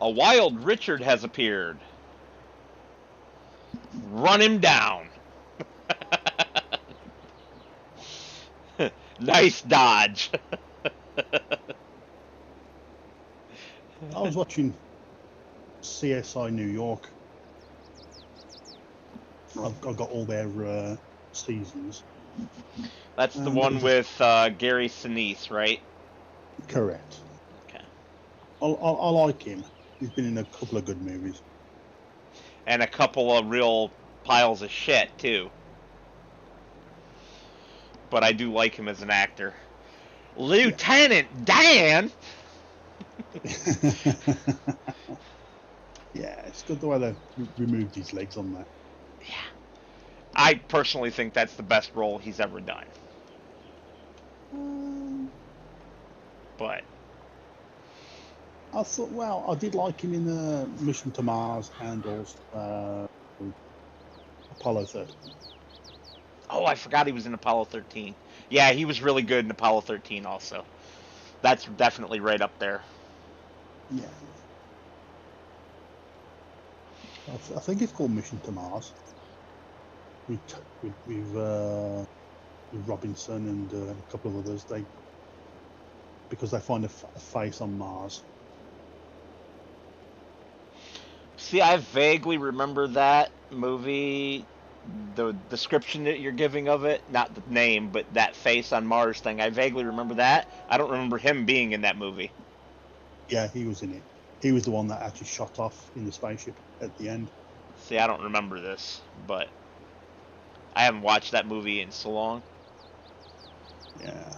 A wild Richard has appeared. Run him down. Nice dodge. I was watching CSI New York. I've got all their seasons. That's the one with Gary Sinise, right? Correct. Okay. I like him. He's been in a couple of good movies. And a couple of real piles of shit, too. But I do like him as an actor. Lieutenant Dan! Yeah, it's good the way they removed his legs on that. Yeah. I personally think that's the best role he's ever done. But I thought, well, I did like him in Mission to Mars and also Apollo 13. oh, I forgot he was in Apollo 13. Yeah, he was really good in Apollo 13 also. That's definitely right up there. Yeah. I think it's called Mission to Mars. With Robinson and a couple of others, because they find a face on Mars. See, I vaguely remember that movie, the description that you're giving of it, not the name, but that face on Mars thing. I vaguely remember that. I don't remember him being in that movie. Yeah, he was in it. He was the one that actually shot off in the spaceship at the end. See, I don't remember this, but I haven't watched that movie in so long. Yeah.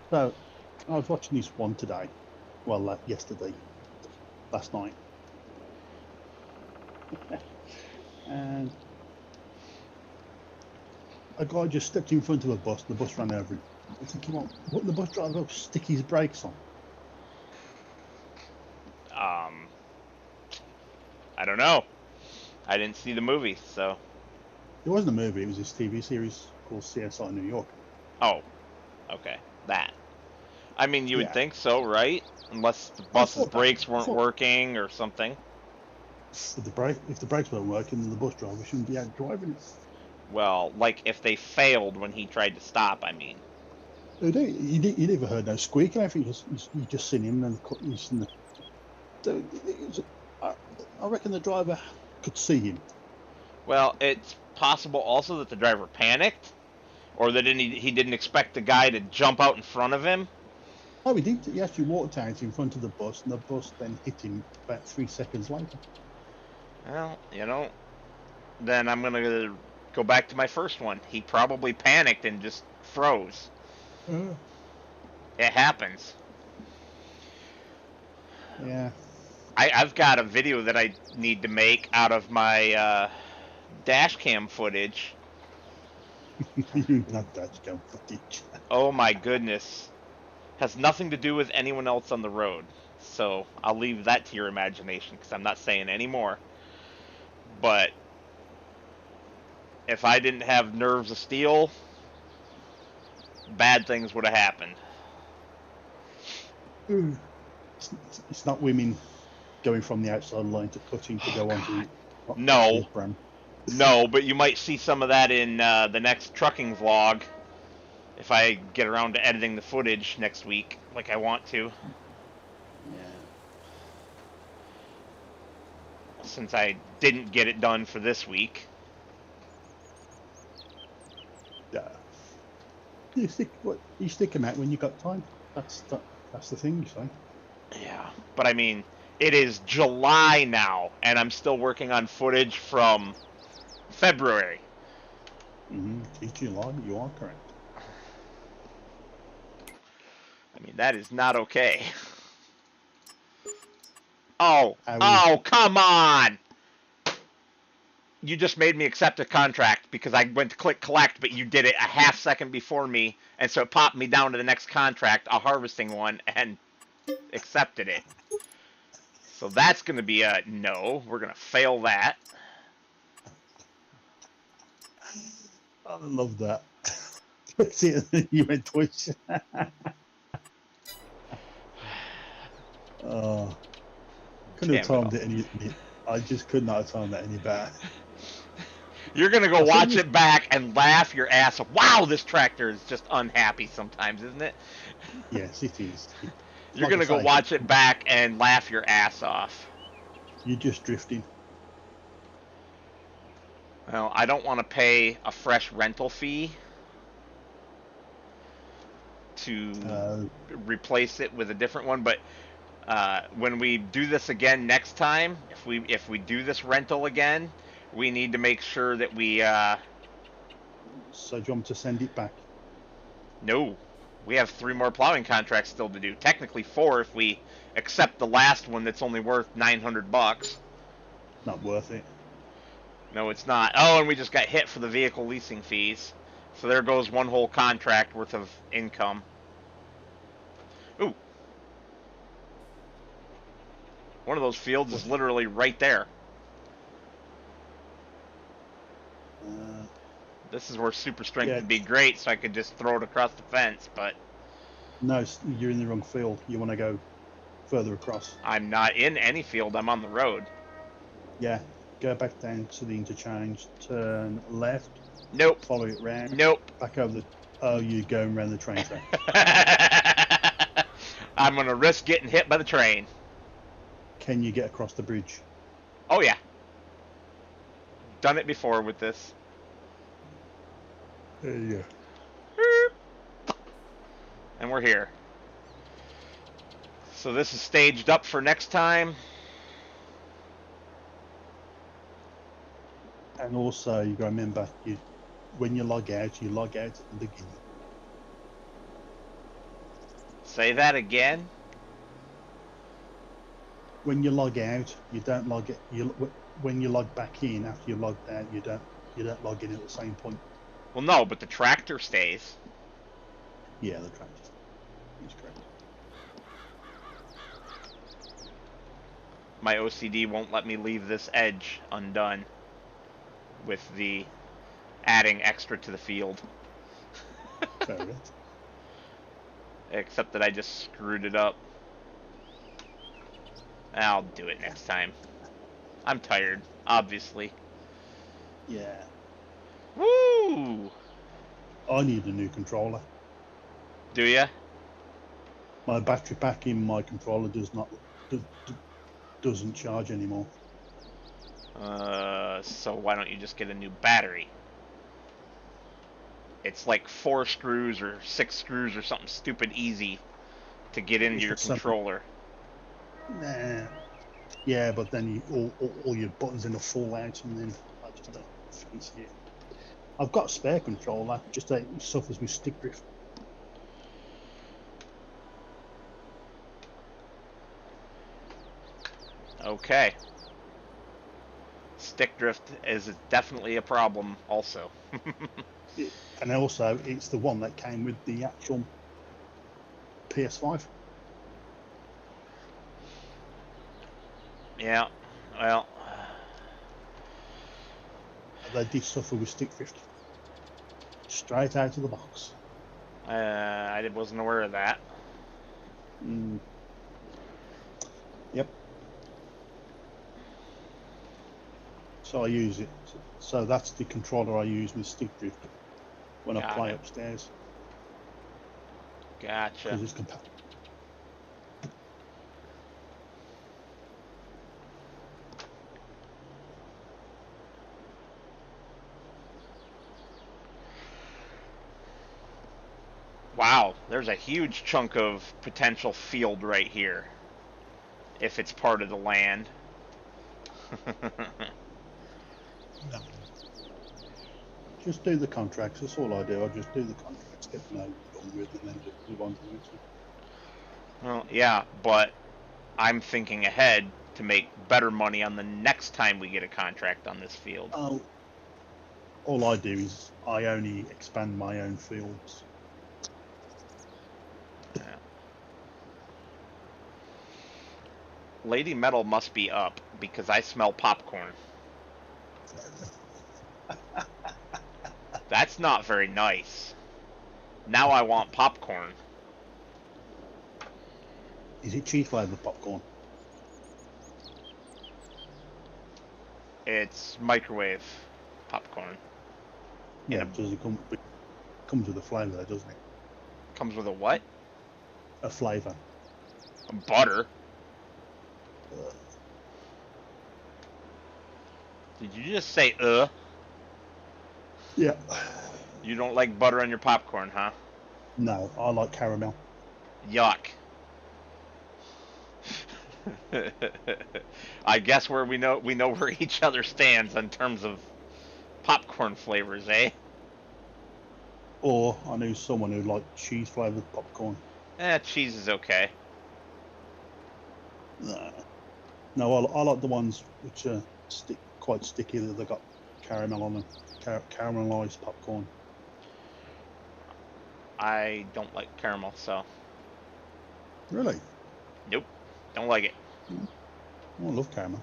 So, I was watching this one today. Well, yesterday. Last night. And a guy just stepped in front of a bus, and the bus ran over him. I was thinking, well, wouldn't the bus driver stick his brakes on? I don't know. I didn't see the movie, so. It wasn't a movie, it was this TV series called CSI New York. Oh, okay. That. I mean, you would Yeah. think so, right? Unless the bus's brakes weren't working or something. If the brakes weren't working, then the bus driver shouldn't be out driving it. Well, like if they failed when he tried to stop, I mean. You never heard no squeak. I think you just seen him and he's in the. I reckon the driver could see him. Well, it's possible also that the driver panicked, or that he didn't expect the guy to jump out in front of him. Oh, he did. He actually walked out in front of the bus, and the bus then hit him about 3 seconds later. Well, then I'm gonna go back to my first one. He probably panicked and just froze. It happens. Yeah. I've got a video that I need to make out of my dash cam footage. Not dash cam footage. Oh my goodness. Has nothing to do with anyone else on the road. So I'll leave that to your imagination because I'm not saying any more. But if I didn't have nerves of steel, bad things would have happened. It's not women going from the outside line to cutting to go on to. No, but you might see some of that in the next trucking vlog if I get around to editing the footage next week, like I want to. Yeah. Since I didn't get it done for this week. Yeah. You stick them out when you got time. That's the thing, you say. Yeah, but I mean, it is July now, and I'm still working on footage from February. It's July, you are correct. I mean, that is not okay. Oh, come on! You just made me accept a contract. collect because I went to click collect, but you did it a half second before me, and so it popped me down to the next contract, a harvesting one, and accepted it. So that's going to be a no. We're going to fail that. I love that. See, you went twice. Oh, couldn't have timed it any. I just could not have timed that any better. You're going to go watch it back and laugh your ass off. Wow, this tractor is just unhappy sometimes, isn't it? Yes, it is. You're going to go watch it back and laugh your ass off. You're just drifting. Well, I don't want to pay a fresh rental fee to replace it with a different one, but when we do this again next time, if we do this rental again, we need to make sure that we So do you want me to send it back? No. We have 3 more plowing contracts still to do. Technically 4 if we accept the last one that's only worth $900. Not worth it. No, it's not. Oh, and we just got hit for the vehicle leasing fees. So there goes one whole contract worth of income. Ooh. One of those fields is literally right there. This is where super strength would be great, so I could just throw it across the fence, but... No, you're in the wrong field. You want to go further across. I'm not in any field. I'm on the road. Yeah. Go back down to the interchange. Turn left. Nope. Follow it round. Nope. Back over the... Oh, you're going around the train track. I'm going to risk getting hit by the train. Can you get across the bridge? Oh, yeah. Done it before with this. Yeah. And we're here. So this is staged up for next time. And also, you got to remember, when you log out at the beginning. Say that again. When you log out, you don't log it. When you log back in after you logged out, you don't log in at the same point. Well, no, but the tractor stays. Yeah, the tractor is correct. My OCD won't let me leave this edge undone with the adding extra to the field. Fair enough. Except that I just screwed it up. I'll do it next time. I'm tired, obviously. Yeah. Woo! I need a new controller. Do ya? My battery pack in my controller doesn't charge anymore. So why don't you just get a new battery? It's like 4 screws or 6 screws or something stupid easy to get into your controller. Nah. Yeah, but then all your buttons in the fall out, and then I just don't fancy it. I've got a spare controller, just that it suffers with stick drift. Okay. Stick drift is definitely a problem also. And also, it's the one that came with the actual PS5. Yeah, well... They did suffer with stick drift. Straight out of the box. I wasn't aware of that. Yep. So I use it. So that's the controller I use with stick drift when I play upstairs. Gotcha. Because it's compatible. Wow, there's a huge chunk of potential field right here. If it's part of the land. No. Just do the contracts, that's all I do. I just do the contracts, get them over done with, and then just move on to the next one. Well, yeah, but I'm thinking ahead to make better money on the next time we get a contract on this field. Oh, all I do is I only expand my own fields. Yeah. Lady Metal must be up because I smell popcorn. That's not very nice. Now I want popcorn. Is it cheese flavored popcorn? It's microwave popcorn. Yeah, does it comes with a flavour, doesn't it? Comes with a what? A flavour. Butter. Did you just say Yeah. You don't like butter on your popcorn, huh? No, I like caramel. Yuck. I guess where we know where each other stands in terms of popcorn flavors, eh? Or I knew someone who liked cheese flavoured popcorn. Cheese is okay. No, I like the ones which are quite sticky, that they've got caramel on them. Caramelised popcorn. I don't like caramel, so Really? nope, don't like it. I love caramel.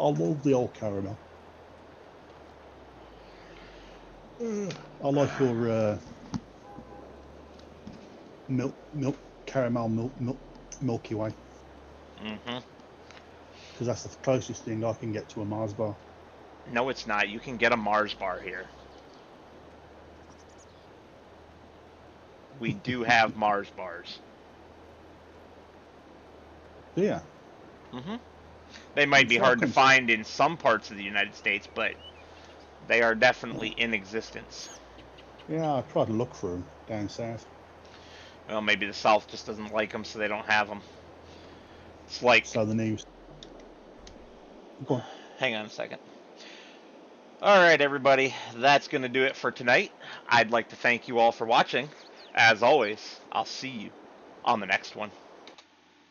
I love the old caramel. I like your caramel Milky Way. Mm-hmm. Because that's the closest thing I can get to a Mars bar. No, it's not. You can get a Mars bar here. We do have Mars bars. Yeah. Mm-hmm. They might be hard to find in some parts of the United States, but they are definitely in existence. Yeah, I tried to look for them down south. Well, maybe the South just doesn't like them, so they don't have them. It's like... Southern East. Go on. Hang on a second. Alright, everybody. That's going to do it for tonight. I'd like to thank you all for watching. As always, I'll see you on the next one.